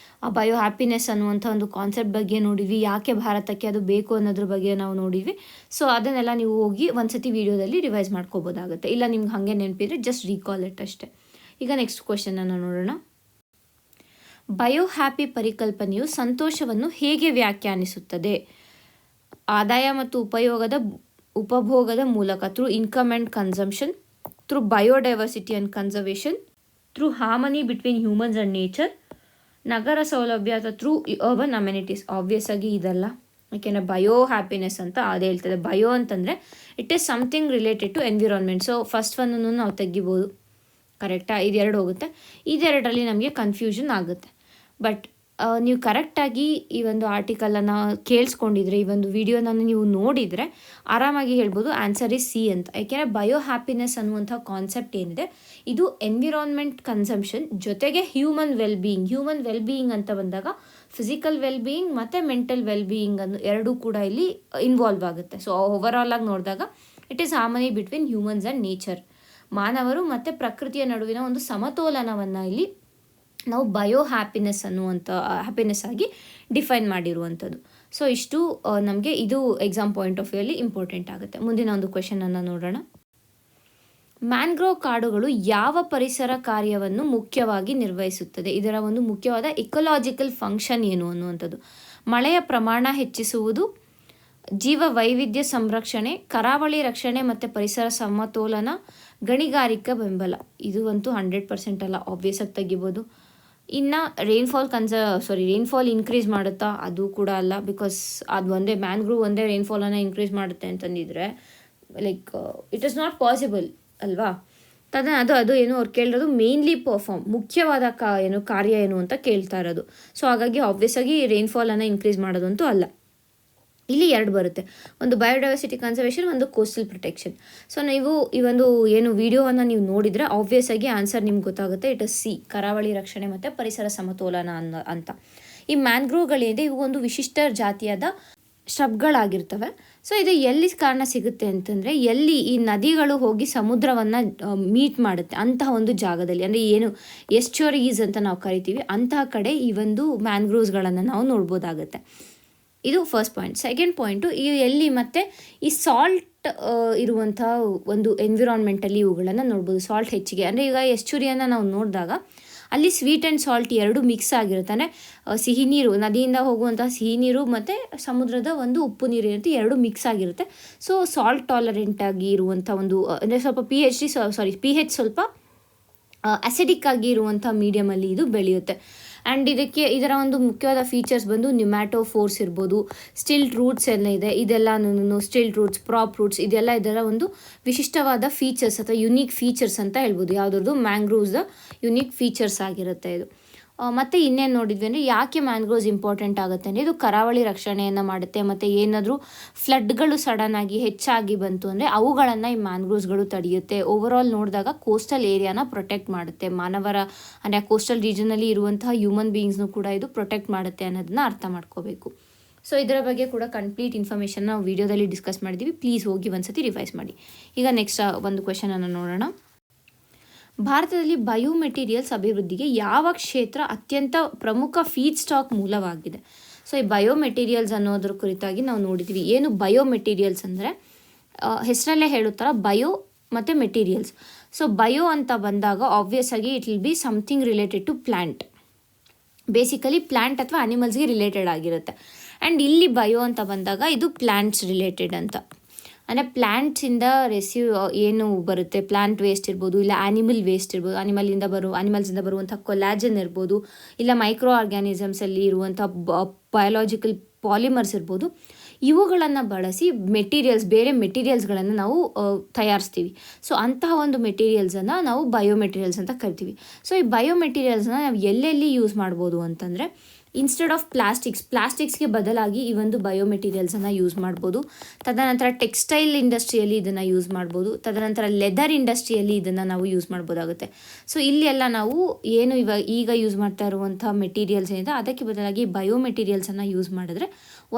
Speaker 1: ಆ ಬಯೋ ಹ್ಯಾಪಿನೆಸ್ ಅನ್ನುವಂಥ ಒಂದು ಕಾನ್ಸೆಪ್ಟ್ ಬಗ್ಗೆ ನೋಡಿದ್ವಿ. ಯಾಕೆ ಭಾರತಕ್ಕೆ ಅದು ಬೇಕು ಅನ್ನೋದ್ರ ಬಗ್ಗೆ ನಾವು ನೋಡಿದ್ವಿ. ಸೊ ಅದನ್ನೆಲ್ಲ ನೀವು ಹೋಗಿ ಒಂದ್ಸತಿ ವಿಡಿಯೋದಲ್ಲಿ ರಿವೈಸ್ ಮಾಡ್ಕೋಬೋದಾಗುತ್ತೆ. ಇಲ್ಲ ನಿಮ್ಗೆ ಹಾಗೆ ನೆನಪಿದ್ರೆ ಜಸ್ಟ್ ರೀಕಾಲ್ ಇಟ್ ಅಷ್ಟೇ. ಈಗ ನೆಕ್ಸ್ಟ್ ಕ್ವೆಶನನ್ನು ನೋಡೋಣ. ಬಯೋ ಹ್ಯಾಪಿ ಪರಿಕಲ್ಪನೆಯು ಸಂತೋಷವನ್ನು ಹೇಗೆ ವ್ಯಾಖ್ಯಾನಿಸುತ್ತದೆ? ಆದಾಯ ಮತ್ತು ಉಪಭೋಗದ ಮೂಲಕ, through income and consumption, through biodiversity and conservation, through harmony between humans and nature, ನಗರ ಸೌಲಭ್ಯ ಅಥವಾ ಥ್ರೂ ಅರ್ಬನ್ ಅಮ್ಯುನಿಟೀಸ್. ಆಬ್ವಿಯಸ್ ಆಗಿ ಇದಲ್ಲ, ಯಾಕೆಂದರೆ ಬಯೋ ಹ್ಯಾಪಿನೆಸ್ ಅಂತ ಅದೇ ಹೇಳ್ತದೆ. ಬಯೋ ಅಂತಂದರೆ it is something related to environment. So first ಒನ್ನನ್ನು ನಾವು ತೆಗಿಬೋದು, ಕರೆಕ್ಟಾ? ಇದೆರಡು ಹೋಗುತ್ತೆ. ಇದೆರಡರಲ್ಲಿ ನಮಗೆ ಕನ್ಫ್ಯೂಷನ್ ಆಗುತ್ತೆ. ಬಟ್ ನೀವು ಕರೆಕ್ಟಾಗಿ ಈ ಒಂದು ಆರ್ಟಿಕಲನ್ನು ಕೇಳಿಸ್ಕೊಂಡಿದ್ರೆ, ಈ ಒಂದು ವಿಡಿಯೋನ ನೀವು ನೋಡಿದರೆ ಆರಾಮಾಗಿ ಹೇಳ್ಬೋದು ಆನ್ಸರ್ ಇಸ್ C ಅಂತ. ಯಾಕೆಂದರೆ ಬಯೋ ಹ್ಯಾಪಿನೆಸ್ ಅನ್ನುವಂಥ ಕಾನ್ಸೆಪ್ಟ್ ಏನಿದೆ ಇದು ಎನ್ವಿರಾನ್ಮೆಂಟ್ ಕನ್ಸಂಪ್ಷನ್ ಜೊತೆಗೆ ಹ್ಯೂಮನ್ ವೆಲ್ಬೀಯಿಂಗ್ ಅಂತ ಬಂದಾಗ ಫಿಸಿಕಲ್ ವೆಲ್ಬೀಯಿಂಗ್ ಮತ್ತು ಮೆಂಟಲ್ ವೆಲ್ಬೀಯಿಂಗ್ ಅನ್ನು ಎರಡೂ ಕೂಡ ಇಲ್ಲಿ ಇನ್ವಾಲ್ವ್ ಆಗುತ್ತೆ. ಸೊ ಓವರಾಲ್ ಆಗಿ ನೋಡಿದಾಗ it is harmony between humans and nature, ಮಾನವರು ಮತ್ತು ಪ್ರಕೃತಿಯ ನಡುವಿನ ಒಂದು ಸಮತೋಲನವನ್ನು ಇಲ್ಲಿ ನಾವು ಬಯೋ ಹ್ಯಾಪಿನೆಸ್ ಆಗಿ ಡಿಫೈನ್ ಮಾಡಿರುವಂಥದ್ದು. ಸೊ ಇಷ್ಟು ನಮಗೆ ಇದು ಎಕ್ಸಾಮ್ ಪಾಯಿಂಟ್ ಆಫ್ ವ್ಯೂ ಅಲ್ಲಿ ಇಂಪಾರ್ಟೆಂಟ್ ಆಗುತ್ತೆ. ಮುಂದಿನ ಒಂದು ಕ್ವೆಶನನ್ನು ನೋಡೋಣ. ಮ್ಯಾಂಗ್ರೋವ್ ಕಾಡುಗಳು ಯಾವ ಪರಿಸರ ಕಾರ್ಯವನ್ನು ಮುಖ್ಯವಾಗಿ ನಿರ್ವಹಿಸುತ್ತದೆ? ಇದರ ಒಂದು ಮುಖ್ಯವಾದ ಇಕೊಲಾಜಿಕಲ್ ಫಂಕ್ಷನ್ ಏನು ಅನ್ನುವಂಥದ್ದು. ಮಳೆಯ ಪ್ರಮಾಣ ಹೆಚ್ಚಿಸುವುದು, ಜೀವ ವೈವಿಧ್ಯ ಸಂರಕ್ಷಣೆ, ಕರಾವಳಿ ರಕ್ಷಣೆ ಮತ್ತು ಪರಿಸರ ಸಮತೋಲನ, ಗಣಿಗಾರಿಕಾ ಬೆಂಬಲ. ಇದು ಅಂತೂ 100% ಅಲ್ಲ, ಆಬ್ವಿಯಸ್ ಆಗಿ ತೆಗಿಬೋದು. ಇನ್ನು ರೈನ್ಫಾಲ್ ಇನ್ಕ್ರೀಸ್ ಮಾಡುತ್ತಾ? ಅದು ಕೂಡ ಅಲ್ಲ, ಬಿಕಾಸ್ ಅದು ಮ್ಯಾಂಗ್ರೂವ್ ಒಂದೇ ರೈನ್ಫಾಲನ್ನು ಇನ್ಕ್ರೀಸ್ ಮಾಡುತ್ತೆ ಅಂತಂದಿದ್ರೆ ಇಟ್ ಈಸ್ ನಾಟ್ ಪಾಸಿಬಲ್ ಅಲ್ವಾ? ಅದು ಏನು ಅವ್ರು ಕೇಳಿರೋದು ಮೇನ್ಲಿ ಮುಖ್ಯವಾದ ಕಾರ್ಯ ಏನು ಅಂತ ಕೇಳ್ತಾ ಇರೋದು. ಸೊ ಹಾಗಾಗಿ ಆಬ್ವಿಯಸ್ ಆಗಿ ರೈನ್ಫಾಲನ್ನು ಇನ್ಕ್ರೀಸ್ ಮಾಡೋದಂತೂ ಅಲ್ಲ. ಇಲ್ಲಿ ಎರಡು ಬರುತ್ತೆ, ಒಂದು ಬಯೋಡೈವರ್ಸಿಟಿ ಕನ್ಸರ್ವೇಷನ್, ಒಂದು ಕೋಸ್ಟಲ್ ಪ್ರೊಟೆಕ್ಷನ್. ಸೊ ನೀವು ಈ ಒಂದು ಏನು ವಿಡಿಯೋವನ್ನು ನೀವು ನೋಡಿದರೆ ಆಬ್ವಿಯಸ್ ಆಗಿ ಆನ್ಸರ್ ನಿಮ್ಗೆ ಗೊತ್ತಾಗುತ್ತೆ. ಇಟ್ ಇಸ್ C, ಕರಾವಳಿ ರಕ್ಷಣೆ ಮತ್ತು ಪರಿಸರ ಸಮತೋಲನ ಅಂತ. ಈ ಮ್ಯಾಂಗ್ರೋವ್ಗಳಿದೆ, ಇವು ಒಂದು ವಿಶಿಷ್ಟ ಜಾತಿಯಾದ ಶ್ರಬ್ಗಳಾಗಿರ್ತವೆ. ಸೊ ಇದು ಎಲ್ಲಿ ಕಾರಣ ಸಿಗುತ್ತೆ ಅಂತಂದರೆ ಎಲ್ಲಿ ಈ ನದಿಗಳು ಹೋಗಿ ಸಮುದ್ರವನ್ನು ಮೀಟ್ ಮಾಡುತ್ತೆ ಅಂತಹ ಒಂದು ಜಾಗದಲ್ಲಿ, ಅಂದರೆ ಏನು ಎಸ್ಚುರೀಸ್ ಅಂತ ನಾವು ಕರಿತೀವಿ, ಅಂತಹ ಕಡೆ ಈ ಒಂದು ಮ್ಯಾಂಗ್ರೋವ್ಸ್ಗಳನ್ನು ನಾವು ನೋಡ್ಬೋದಾಗುತ್ತೆ. ಇದು ಫಸ್ಟ್ ಪಾಯಿಂಟ್. ಸೆಕೆಂಡ್ ಪಾಯಿಂಟು, ಈ ಎಲ್ಲಿ ಮತ್ತು ಈ ಸಾಲ್ಟ್ ಇರುವಂಥ ಒಂದು ಎನ್ವಿರಾನ್ಮೆಂಟಲ್ಲಿ ಇವುಗಳನ್ನು ನೋಡ್ಬೋದು. ಸಾಲ್ಟ್ ಹೆಚ್ಚಿಗೆ ಅಂದರೆ ಈಗ ಎಸ್ಚುರಿಯನ್ನು ನಾವು ನೋಡಿದಾಗ ಅಲ್ಲಿ ಸ್ವೀಟ್ ಆ್ಯಂಡ್ ಸಾಲ್ಟ್ ಎರಡು ಮಿಕ್ಸ್ ಆಗಿರುತ್ತೆ. ಅಂದರೆ ಸಿಹಿ ನೀರು, ನದಿಯಿಂದ ಹೋಗುವಂಥ ಸಿಹಿ ನೀರು ಮತ್ತು ಸಮುದ್ರದ ಒಂದು ಉಪ್ಪು ನೀರು ಇರುತ್ತೆ, ಎರಡು ಮಿಕ್ಸ್ ಆಗಿರುತ್ತೆ. ಸೊ ಸಾಲ್ಟ್ ಟಾಲರೆಂಟ್ ಆಗಿ ಇರುವಂಥ ಒಂದು, ಅಂದರೆ ಸ್ವಲ್ಪ pH ಸ್ವಲ್ಪ ಅಸಿಡಿಕ್ ಆಗಿ ಇರುವಂಥ ಮೀಡಿಯಮಲ್ಲಿ ಇದು ಬೆಳೆಯುತ್ತೆ. ಆ್ಯಂಡ್ ಇದರ ಒಂದು ಮುಖ್ಯವಾದ ಫೀಚರ್ಸ್ ಬಂದು ನ್ಯೂಮ್ಯಾಟೋಫೋರ್ಸ್ ಇರ್ಬೋದು, ಸ್ಟಿಲ್ಟ್ ರೂಟ್ಸ್ ಎಲ್ಲ ಇದೆ. ಇದೆಲ್ಲನೂ ಸ್ಟಿಲ್ಟ್ ರೂಟ್ಸ್, ಪ್ರಾಪ್ ರೂಟ್ಸ್, ಇದೆಲ್ಲ ಇದರ ಒಂದು ವಿಶಿಷ್ಟವಾದ ಫೀಚರ್ಸ್ ಅಥವಾ ಯುನೀಕ್ ಫೀಚರ್ಸ್ ಅಂತ ಹೇಳ್ಬೋದು. ಯಾವುದ್ರದ್ದು ಮ್ಯಾಂಗ್ರೋವ್ಸ್ದ ಯುನೀಕ್ ಫೀಚರ್ಸ್ ಆಗಿರುತ್ತೆ ಇದು. ಮತ್ತು ಇನ್ನೇನು ನೋಡಿದ್ವಿ ಅಂದರೆ ಯಾಕೆ ಮ್ಯಾಂಗ್ರೋವ್ಸ್ ಇಂಪಾರ್ಟೆಂಟ್ ಆಗುತ್ತೆ ಅಂದರೆ ಇದು ಕರಾವಳಿ ರಕ್ಷಣೆಯನ್ನು ಮಾಡುತ್ತೆ. ಮತ್ತು ಏನಾದರೂ ಫ್ಲಡ್ಗಳು ಸಡನ್ನಾಗಿ ಹೆಚ್ಚಾಗಿ ಬಂತು ಅಂದರೆ ಅವುಗಳನ್ನು ಈ ಮ್ಯಾಂಗ್ರೋವ್ಸ್ಗಳು ತಡೆಯುತ್ತೆ. ಓವರಾಲ್ ನೋಡಿದಾಗ ಕೋಸ್ಟಲ್ ಏರಿಯಾನ ಪ್ರೊಟೆಕ್ಟ್ ಮಾಡುತ್ತೆ. ಮಾನವರ ಅಂದರೆ ಕೋಸ್ಟಲ್ ರೀಜನಲ್ಲಿ ಇರುವಂತಹ ಹ್ಯೂಮನ್ ಬೀಯಿಂಗ್ಸ್ನು ಕೂಡ ಇದು ಪ್ರೊಟೆಕ್ಟ್ ಮಾಡುತ್ತೆ ಅನ್ನೋದನ್ನ ಅರ್ಥ ಮಾಡ್ಕೋಬೇಕು. ಸೊ ಇದರ ಬಗ್ಗೆ ಕೂಡ ಕಂಪ್ಲೀಟ್ ಇನ್ಫಾರ್ಮೇಷನ್ ನಾವು ವಿಡಿಯೋದಲ್ಲಿ ಡಿಸ್ಕಸ್ ಮಾಡಿದ್ದೀವಿ. ಪ್ಲೀಸ್ ಹೋಗಿ ಒಂದ್ಸತಿ ರಿವೈಸ್ ಮಾಡಿ. ಈಗ ನೆಕ್ಸ್ಟ್ ಒಂದು ಕ್ವೆಶನನ್ನು ನೋಡೋಣ. ಭಾರತದಲ್ಲಿ ಬಯೋಮೆಟೀರಿಯಲ್ಸ್ ಅಭಿವೃದ್ಧಿಗೆ ಯಾವ ಕ್ಷೇತ್ರ ಅತ್ಯಂತ ಪ್ರಮುಖ ಫೀಡ್ ಸ್ಟಾಕ್ ಮೂಲವಾಗಿದೆ? ಸೊ ಈ ಬಯೋಮೆಟೀರಿಯಲ್ಸ್ ಅನ್ನೋದ್ರ ಕುರಿತಾಗಿ ನಾವು ನೋಡಿದ್ವಿ. ಏನು ಬಯೋಮೆಟೀರಿಯಲ್ಸ್ ಅಂದರೆ ಹೆಸರಲ್ಲೇ ಹೇಳುತ್ತಾರೆ ಬಯೋ ಮತ್ತು ಮೆಟೀರಿಯಲ್ಸ್. ಸೊ ಬಯೋ ಅಂತ ಬಂದಾಗ ಆಬ್ವಿಯಸ್ ಆಗಿ it will be something related to plant, basically plant ಅಥವಾ ಅನಿಮಲ್ಸ್ಗೆ ರಿಲೇಟೆಡ್ ಆಗಿರುತ್ತೆ. ಆ್ಯಂಡ್ ಇಲ್ಲಿ ಬಯೋ ಅಂತ ಬಂದಾಗ ಇದು ಪ್ಲ್ಯಾಂಟ್ಸ್ ರಿಲೇಟೆಡ್ ಅಂತ, ಅಂದರೆ ಪ್ಲ್ಯಾಂಟ್ಸಿಂದ ಏನು ಬರುತ್ತೆ, ಪ್ಲ್ಯಾಂಟ್ ವೇಸ್ಟ್ ಇರ್ಬೋದು, ಇಲ್ಲ ಆ್ಯನಿಮಲ್ ವೇಸ್ಟ್ ಇರ್ಬೋದು, ಅನಿಮಲ್ಸಿಂದ ಬರುವಂಥ ಕೊಲಾಜನ್ ಇರ್ಬೋದು, ಇಲ್ಲ ಮೈಕ್ರೋ ಆರ್ಗ್ಯಾನಿಸಮ್ಸಲ್ಲಿ ಇರುವಂಥ ಬಯೋಲಾಜಿಕಲ್ ಪಾಲಿಮರ್ಸ್ ಇರ್ಬೋದು. ಇವುಗಳನ್ನು ಬಳಸಿ ಬೇರೆ ಮೆಟೀರಿಯಲ್ಸ್ಗಳನ್ನು ನಾವು ತಯಾರಿಸ್ತೀವಿ. ಸೊ ಅಂತಹ ಒಂದು ಮೆಟೀರಿಯಲ್ಸನ್ನು ನಾವು ಬಯೋಮೆಟೀರಿಯಲ್ಸ್ ಅಂತ ಕರಿತೀವಿ. ಸೊ ಈ ಬಯೋಮೆಟೀರಿಯಲ್ಸ್ನ ನಾವು ಎಲ್ಲೆಲ್ಲಿ ಯೂಸ್ ಮಾಡ್ಬೋದು ಅಂತಂದರೆ, ಇನ್ಸ್ಟೆಡ್ ಆಫ್ ಪ್ಲಾಸ್ಟಿಕ್ಸ್ಗೆ ಬದಲಾಗಿ ಈ ಒಂದು ಬಯೋಮೆಟೀರಿಯಲ್ಸನ್ನು ಯೂಸ್ ಮಾಡ್ಬೋದು. ತದನಂತರ ಟೆಕ್ಸ್ಟೈಲ್ ಇಂಡಸ್ಟ್ರಿಯಲ್ಲಿ ಇದನ್ನು ಯೂಸ್ ಮಾಡ್ಬೋದು. ತದನಂತರ ಲೆದರ್ ಇಂಡಸ್ಟ್ರಿಯಲ್ಲಿ ಇದನ್ನು ನಾವು ಯೂಸ್ ಮಾಡ್ಬೋದಾಗುತ್ತೆ. ಸೊ ಇಲ್ಲಿ ಎಲ್ಲ ನಾವು ಏನು ಈಗ ಯೂಸ್ ಮಾಡ್ತಾ ಇರುವಂಥ ಮೆಟೀರಿಯಲ್ಸ್ ಏನಿದೆ ಅದಕ್ಕೆ ಬದಲಾಗಿ ಬಯೋಮೆಟೀರಿಯಲ್ಸನ್ನು ಯೂಸ್ ಮಾಡಿದ್ರೆ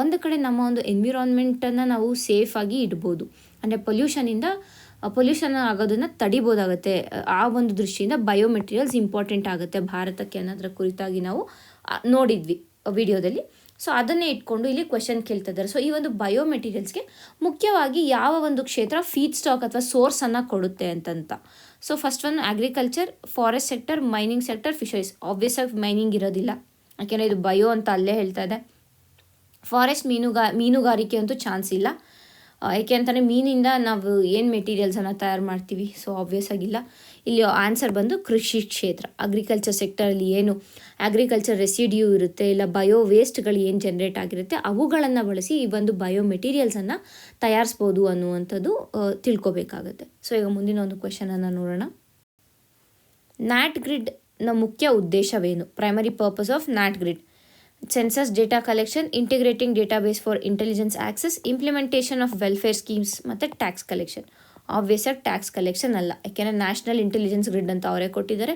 Speaker 1: ಒಂದು ಕಡೆ ನಮ್ಮ ಒಂದು ಎನ್ವಿರಾನ್ಮೆಂಟನ್ನು ನಾವು ಸೇಫಾಗಿ ಇಡ್ಬೋದು. ಅಂದರೆ ಪೊಲ್ಯೂಷನ್ ಆಗೋದನ್ನು ತಡಿಬೋದಾಗುತ್ತೆ. ಆ ಒಂದು ದೃಷ್ಟಿಯಿಂದ ಬಯೋಮೆಟೀರಿಯಲ್ಸ್ ಇಂಪಾರ್ಟೆಂಟ್ ಆಗುತ್ತೆ ಭಾರತಕ್ಕೆ ಅನ್ನೋದ್ರ ಕುರಿತಾಗಿ ನಾವು ನೋಡಿದ್ವಿ ವಿಡಿಯೋದಲ್ಲಿ. ಸೊ ಅದನ್ನೇ ಇಟ್ಕೊಂಡು ಇಲ್ಲಿ ಕ್ವೆಶನ್ ಕೇಳ್ತಾ ಇದ್ದಾರೆ. ಸೊ ಈ ಒಂದು ಬಯೋಮೆಟೀರಿಯಲ್ಸ್ಗೆ ಮುಖ್ಯವಾಗಿ ಯಾವ ಒಂದು ಕ್ಷೇತ್ರ ಫೀಡ್ ಸ್ಟಾಕ್ ಅಥವಾ ಸೋರ್ಸನ್ನು ಕೊಡುತ್ತೆ ಅಂತಂತ. ಸೊ ಫಸ್ಟ್ ಒಂದು agriculture, forest sector, mining sector, fisheries. Obvious ಆಗಿ ಮೈನಿಂಗ್ ಇರೋದಿಲ್ಲ, ಯಾಕೆಂದರೆ ಇದು ಬಯೋ ಅಂತ ಅಲ್ಲೇ ಹೇಳ್ತಾ ಇದೆ. ಫಾರೆಸ್ಟ್ ಮೀನುಗಾರಿಕೆ ಅಂತೂ ಚಾನ್ಸ್ ಇಲ್ಲ, ಏಕೆ ಅಂತಂದರೆ ಮೀನಿಂದ ನಾವು ಏನು ಮೆಟೀರಿಯಲ್ಸನ್ನು ತಯಾರು ಮಾಡ್ತೀವಿ. ಸೊ ಆಬ್ವಿಯಸ್ ಆಗಿಲ್ಲ. ಇಲ್ಲಿ ಆನ್ಸರ್ ಬಂದು ಕೃಷಿ ಕ್ಷೇತ್ರ, ಅಗ್ರಿಕಲ್ಚರ್ ಸೆಕ್ಟರಲ್ಲಿ ಏನು ಅಗ್ರಿಕಲ್ಚರ್ ರೆಸಿಡ್ಯೂ ಇರುತ್ತೆ, ಇಲ್ಲ ಬಯೋ ವೇಸ್ಟ್ಗಳು ಏನು ಜನ್ರೇಟ್ ಆಗಿರುತ್ತೆ ಅವುಗಳನ್ನು ಬಳಸಿ ಈ ಒಂದು ಬಯೋ ಮೆಟೀರಿಯಲ್ಸನ್ನು ತಯಾರಿಸ್ಬೋದು ಅನ್ನುವಂಥದ್ದು ತಿಳ್ಕೊಬೇಕಾಗುತ್ತೆ. ಸೊ ಈಗ ಮುಂದಿನ ಒಂದು ಕ್ವೆಶನನ್ನು ನೋಡೋಣ. ನ್ಯಾಟ್ ಗ್ರಿಡ್ನ ಮುಖ್ಯ ಉದ್ದೇಶವೇನು? Primary purpose of NATGRID: census data collection, integrating database for intelligence access, implementation of welfare schemes ಮತ್ತು ಟ್ಯಾಕ್ಸ್ ಕಲೆಕ್ಷನ್. ಆಬ್ವಿಯಸ್ ಆಗಿ ಟ್ಯಾಕ್ಸ್ ಕಲೆಕ್ಷನ್ ಅಲ್ಲ, ಯಾಕೆಂದರೆ ನ್ಯಾಷನಲ್ ಇಂಟೆಲಿಜೆನ್ಸ್ ಗ್ರಿಡ್ ಅಂತ ಅವರೇ ಕೊಟ್ಟಿದ್ದಾರೆ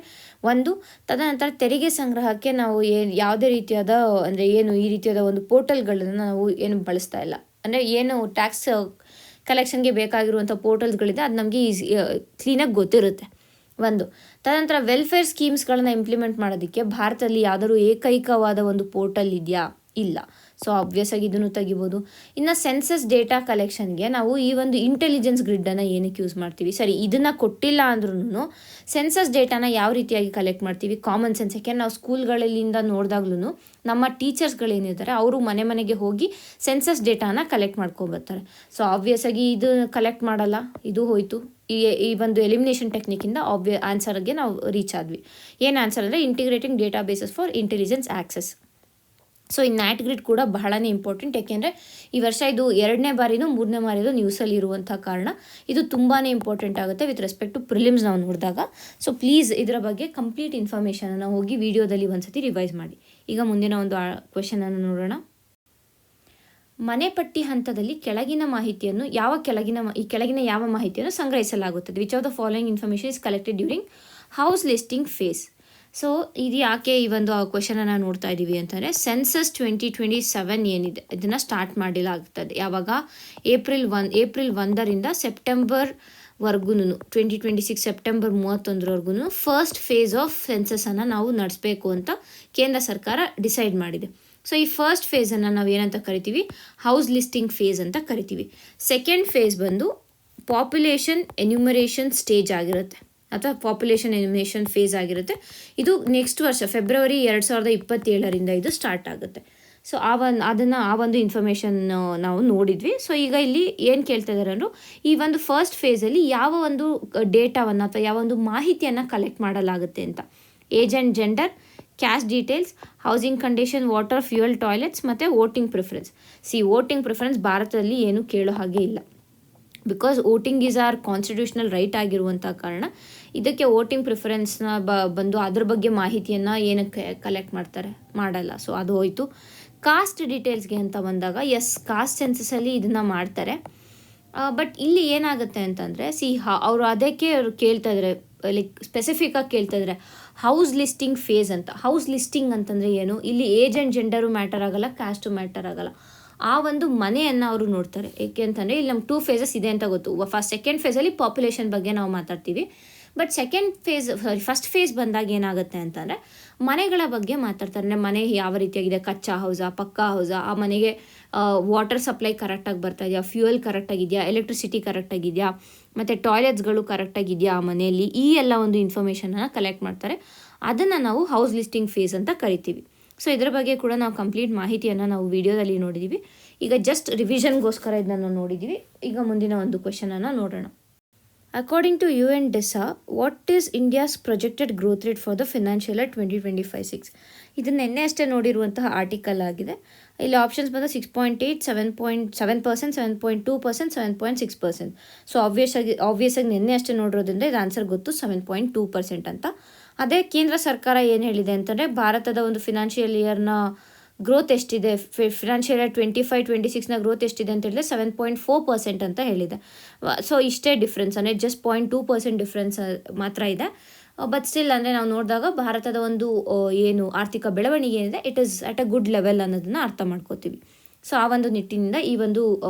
Speaker 1: ಒಂದು. ತದನಂತರ ತೆರಿಗೆ ಸಂಗ್ರಹಕ್ಕೆ ನಾವು ಯಾವುದೇ ರೀತಿಯಾದ ಅಂದರೆ ಈ ರೀತಿಯಾದ ಒಂದು ಪೋರ್ಟಲ್ಗಳನ್ನು ನಾವು ಬಳಸ್ತಾ ಇಲ್ಲ. ಅಂದರೆ ಏನು ಟ್ಯಾಕ್ಸ್ ಕಲೆಕ್ಷನ್ಗೆ ಬೇಕಾಗಿರುವಂಥ ಪೋರ್ಟಲ್ಸ್ಗಳಿದೆ ಅದು ನಮಗೆ ಕ್ಲೀನಾಗಿ ಗೊತ್ತಿರುತ್ತೆ ಒಂದು. ತದನಂತರ ವೆಲ್ಫೇರ್ ಸ್ಕೀಮ್ಸ್ಗಳನ್ನ ಇಂಪ್ಲಿಮೆಂಟ್ ಮಾಡೋದಕ್ಕೆ ಭಾರತದಲ್ಲಿ ಯಾವುದಾದ್ರು ಏಕೈಕವಾದ ಒಂದು ಪೋರ್ಟಲ್ ಇದೆಯಾ? ಇಲ್ಲ. ಸೊ ಆಬ್ವಿಯಸ್ ಆಗಿ ಇದನ್ನು ತೆಗಿಬೋದು. ಇನ್ನು ಸೆನ್ಸಸ್ ಡೇಟಾ ಕಲೆಕ್ಷನ್ಗೆ ನಾವು ಈ ಒಂದು ಇಂಟೆಲಿಜೆನ್ಸ್ ಗ್ರಿಡ್ಡನ್ನು ಏನಕ್ಕೆ ಯೂಸ್ ಮಾಡ್ತೀವಿ? ಸರಿ, ಇದನ್ನು ಕೊಟ್ಟಿಲ್ಲ ಅಂದ್ರೂ ಸೆನ್ಸಸ್ ಡೇಟಾನ ಯಾವ ರೀತಿಯಾಗಿ ಕಲೆಕ್ಟ್ ಮಾಡ್ತೀವಿ? Common sense. ಯಾಕೆಂದ್ರೆ ನಾವು ಸ್ಕೂಲ್ಗಳಲ್ಲಿಂದ ನೋಡಿದಾಗ್ಲೂ ನಮ್ಮ ಟೀಚರ್ಸ್ಗಳೇನಿದ್ದಾರೆ ಅವರು ಮನೆಗೆ ಹೋಗಿ ಸೆನ್ಸಸ್ ಡೇಟಾನ ಕಲೆಕ್ಟ್ ಮಾಡ್ಕೊಂಬರ್ತಾರೆ. ಸೊ ಆಬ್ವಿಯಸ್ ಆಗಿ ಇದು ಕಲೆಕ್ಟ್ ಮಾಡಲ್ಲ, ಇದು ಹೋಯಿತು. ಈ ಒಂದು ಎಲಿಮಿನೇಷನ್ ಟೆಕ್ನಿಕಿಂದ ಆನ್ಸರ್ಗೆ ನಾವು ರೀಚ್ ಆದ್ವಿ. ಏನು ಆನ್ಸರ್ ಅಂದರೆ integrating data basis for intelligence access. So ಈ ನ್ಯಾಟ್ ಗ್ರಿಡ್ ಕೂಡ ಬಹಳನೇ ಇಂಪಾರ್ಟೆಂಟ್, ಯಾಕೆಂದರೆ ಈ ವರ್ಷ ಇದು 2ನೇ ಬಾರಿನೂ 3ನೇ ಬಾರಿನೂ ನ್ಯೂಸಲ್ಲಿ ಇರುವಂಥ ಕಾರಣ ಇದು ತುಂಬಾ ಇಂಪಾರ್ಟೆಂಟ್ ಆಗುತ್ತೆ ವಿತ್ ರೆಸ್ಪೆಕ್ಟ್ ಟು ಪ್ರಿಲಿಮ್ಸ್ ನಾವು ನೋಡಿದಾಗ. ಸೊ ಪ್ಲೀಸ್ ಇದರ ಬಗ್ಗೆ ಕಂಪ್ಲೀಟ್ ಇನ್ಫಾರ್ಮೇಷನನ್ನು ಹೋಗಿ ವಿಡಿಯೋದಲ್ಲಿ ಒಂದ್ಸತಿ ರಿವೈಸ್ ಮಾಡಿ. ಈಗ ಮುಂದಿನ ಒಂದು ಕ್ವೆಶನನ್ನು ನೋಡೋಣ. ಮನೆ ಪಟ್ಟಿ ಹಂತದಲ್ಲಿ ಕೆಳಗಿನ ಮಾಹಿತಿಯನ್ನು ಕೆಳಗಿನ ಯಾವ ಮಾಹಿತಿಯನ್ನು ಸಂಗ್ರಹಿಸಲಾಗುತ್ತದೆ? Which of the following information is collected during house listing phase? So ಇದು ಯಾಕೆ ಈ ಒಂದು ಕ್ವೆಶನನ್ನು ನೋಡ್ತಾ ಇದ್ದೀವಿ ಅಂತಂದರೆ, ಸೆನ್ಸಸ್ 2027 ಏನಿದೆ ಇದನ್ನು ಸ್ಟಾರ್ಟ್ ಮಾಡಿಲಾಗ್ತದೆ. ಯಾವಾಗ? ಏಪ್ರಿಲ್ 1ರಿಂದ ಸೆಪ್ಟೆಂಬರ್ವರೆಗೂ 2026 ಸೆಪ್ಟೆಂಬರ್ 31ರವರೆಗೂ ಫಸ್ಟ್ ಫೇಸ್ ಆಫ್ ಸೆನ್ಸಸನ್ನು ನಾವು ನಡೆಸಬೇಕು ಅಂತ ಕೇಂದ್ರ ಸರ್ಕಾರ ಡಿಸೈಡ್ ಮಾಡಿದೆ. ಸೊ ಈ ಫಸ್ಟ್ ಫೇಸನ್ನು ನಾವು ಏನಂತ ಕರಿತೀವಿ? ಹೌಸ್ ಲಿಸ್ಟಿಂಗ್ ಫೇಸ್ ಅಂತ ಕರಿತೀವಿ. ಸೆಕೆಂಡ್ ಫೇಸ್ ಬಂದು ಪಾಪ್ಯುಲೇಷನ್ ಎನ್ಯುಮರೇಷನ್ ಸ್ಟೇಜ್ ಆಗಿರುತ್ತೆ ಅಥವಾ ಪಾಪ್ಯುಲೇಷನ್ ಎನ್ಯುಮರೇಷನ್ ಫೇಸ್ ಆಗಿರುತ್ತೆ. ಇದು ನೆಕ್ಸ್ಟ್ ವರ್ಷ ಫೆಬ್ರವರಿ 2027ರಿಂದ ಇದು ಸ್ಟಾರ್ಟ್ ಆಗುತ್ತೆ. ಸೊ ಆ ಒಂದು ಇನ್ಫಾರ್ಮೇಷನ್ ನಾವು ನೋಡಿದ್ವಿ. ಸೊ ಈಗ ಇಲ್ಲಿ ಏನು ಕೇಳ್ತಾ ಇದ್ದಾರೆ ಅಂದರೆ, ಈ ಒಂದು ಫಸ್ಟ್ ಫೇಸಲ್ಲಿ ಯಾವ ಒಂದು ಡೇಟಾವನ್ನು ಅಥವಾ ಯಾವ ಒಂದು ಮಾಹಿತಿಯನ್ನು ಕಲೆಕ್ಟ್ ಮಾಡಲಾಗುತ್ತೆ ಅಂತ. Age and gender, caste details, housing condition, water, fuel, toilets ಮತ್ತು ವೋಟಿಂಗ್ ಪ್ರಿಫರೆನ್ಸ್. ವೋಟಿಂಗ್ ಪ್ರಿಫರೆನ್ಸ್ ಭಾರತದಲ್ಲಿ ಏನು ಕೇಳೋ ಹಾಗೆ ಇಲ್ಲ. Because voting is a constitutional right ಆಗಿರುವಂಥ ಕಾರಣ ಇದಕ್ಕೆ ವೋಟಿಂಗ್ ಪ್ರಿಫರೆನ್ಸ್ನ ಬಂದು ಅದ್ರ ಬಗ್ಗೆ ಮಾಹಿತಿಯನ್ನು ಏನಕ್ಕೆ ಕಲೆಕ್ಟ್ ಮಾಡಲ್ಲ. ಸೊ ಅದು ಹೋಯಿತು. ಕಾಸ್ಟ್ ಡೀಟೇಲ್ಸ್ಗೆ ಅಂತ ಬಂದಾಗ ಕಾಸ್ಟ್ ಸೆನ್ಸಸಲ್ಲಿ ಇದನ್ನು ಮಾಡ್ತಾರೆ. ಬಟ್ ಇಲ್ಲಿ ಏನಾಗುತ್ತೆ ಅಂತಂದರೆ ಅವರು ಅದಕ್ಕೆ ಅವ್ರು ಕೇಳ್ತಾ ಇದ್ದಾರೆ, ಲೈಕ್ ಸ್ಪೆಸಿಫಿಕ್ಕಾಗಿ ಕೇಳ್ತಾ ಇದ್ದಾರೆ ಹೌಸ್ ಲಿಸ್ಟಿಂಗ್ ಫೇಸ್ ಅಂತ. ಹೌಸ್ ಲಿಸ್ಟಿಂಗ್ ಅಂತಂದರೆ ಏನು, ಇಲ್ಲಿ ಏಜ್ ಆ್ಯಂಡ್ ಜೆಂಡರು ಮ್ಯಾಟರ್ ಆಗಲ್ಲ, ಕ್ಯಾಸ್ಟು ಮ್ಯಾಟರ್ ಆಗಲ್ಲ. ಆ ಒಂದು ಮನೆಯನ್ನು ಅವರು ನೋಡ್ತಾರೆ. ಏಕೆ ಅಂತಂದರೆ ಇಲ್ಲಿ ನಮ್ಗೆ 2 ಫೇಸಸ್ ಇದೆ ಅಂತ ಗೊತ್ತು. ಸೆಕೆಂಡ್ ಫೇಸಲ್ಲಿ ಪಾಪ್ಯುಲೇಷನ್ ಬಗ್ಗೆ ನಾವು ಮಾತಾಡ್ತೀವಿ. ಬಟ್ ಫಸ್ಟ್ ಫೇಸ್ ಬಂದಾಗ ಏನಾಗುತ್ತೆ ಅಂತಂದರೆ ಮನೆಗಳ ಬಗ್ಗೆ ಮಾತಾಡ್ತಾರೆ. ಮನೆ ಯಾವ ರೀತಿಯಾಗಿದೆ, ಕಚ್ಚಾ ಹೌಸಾ, ಪಕ್ಕಾ ಹೌಸಾ, ಆ ಮನೆಗೆ ವಾಟರ್ ಸಪ್ಲೈ ಕರೆಕ್ಟಾಗಿ ಬರ್ತಾ ಇದೆಯಾ, ಫ್ಯೂಯಲ್ ಕರೆಕ್ಟಾಗಿದೆಯಾ, ಎಲೆಕ್ಟ್ರಿಸಿಟಿ ಕರೆಕ್ಟಾಗಿದೆಯಾ, ಮತ್ತು ಟಾಯ್ಲೆಟ್ಸ್ಗಳು ಕರೆಕ್ಟಾಗಿದೆಯಾ ಆ ಮನೆಯಲ್ಲಿ, ಈ ಎಲ್ಲ ಒಂದು ಇನ್ಫಾರ್ಮೇಷನನ್ನು ಕಲೆಕ್ಟ್ ಮಾಡ್ತಾರೆ. ಅದನ್ನು ನಾವು ಹೌಸ್ ಲಿಸ್ಟಿಂಗ್ ಫೇಸ್ ಅಂತ ಕರಿತೀವಿ. ಸೊ ಇದರ ಬಗ್ಗೆ ಕೂಡ ನಾವು ಕಂಪ್ಲೀಟ್ ಮಾಹಿತಿಯನ್ನು ನಾವು ವಿಡಿಯೋದಲ್ಲಿ ನೋಡಿದ್ದೀವಿ. ಈಗ ಜಸ್ಟ್ ರಿವಿಷನ್ಗೋಸ್ಕರ ಇದನ್ನು ನೋಡಿದ್ದೀವಿ. ಈಗ ಮುಂದಿನ ಒಂದು ಕ್ವೆಶನನ್ನು ನೋಡೋಣ. According to UNDESA, what is India's projected growth rate for the financial year 2025-26? ಇದನ್ನು ನಿನ್ನೆ ಅಷ್ಟೇ ನೋಡಿರುವಂತಹ ಆರ್ಟಿಕಲ್ ಆಗಿದೆ. ಇಲ್ಲಿ ಆಪ್ಷನ್ಸ್ ಬಂದ 6.8, 7.7%, 7.2%, 7.6%. ಸೊ ಆಬ್ವಿಯಸ್ ಆಗಿ ನಿನ್ನೆ ಅಷ್ಟೇ ನೋಡಿರೋದ್ರಿಂದ ಇದು ಆನ್ಸರ್ ಗೊತ್ತು 7.2% ಅಂತ. ಅದೇ ಕೇಂದ್ರ ಸರ್ಕಾರ ಏನು ಹೇಳಿದೆ ಅಂತಂದರೆ ಭಾರತದ ಒಂದು ಫಿನಾನ್ಷಿಯಲ್ ಇಯರ್ನ ಗ್ರೋತ್ ಎಷ್ಟಿದೆ, ಫಿನಾನ್ಷಿಯಲ್ ಇಯರ್ 25-26ನ ಗ್ರೋತ್ ಎಷ್ಟಿದೆ ಅಂತ ಹೇಳಿದ್ರೆ 7.4% ಅಂತ ಹೇಳಿದೆ. ಸೊ ಇಷ್ಟೇ ಡಿಫ್ರೆನ್ಸ್, ಅಂದರೆ ಜಸ್ಟ್ 0.2% ಡಿಫ್ರೆನ್ಸ್ ಮಾತ್ರ ಇದೆ. ಬಟ್ ಸ್ಟಿಲ್ ಅಂದರೆ ನಾವು ನೋಡಿದಾಗ ಭಾರತದ ಒಂದು ಏನು ಆರ್ಥಿಕ ಬೆಳವಣಿಗೆ ಏನಿದೆ it is at a good level ಅನ್ನೋದನ್ನು ಅರ್ಥ ಮಾಡ್ಕೋತೀವಿ. ಸೊ ಆ ಒಂದು ನಿಟ್ಟಿನಿಂದ ಈ ಒಂದು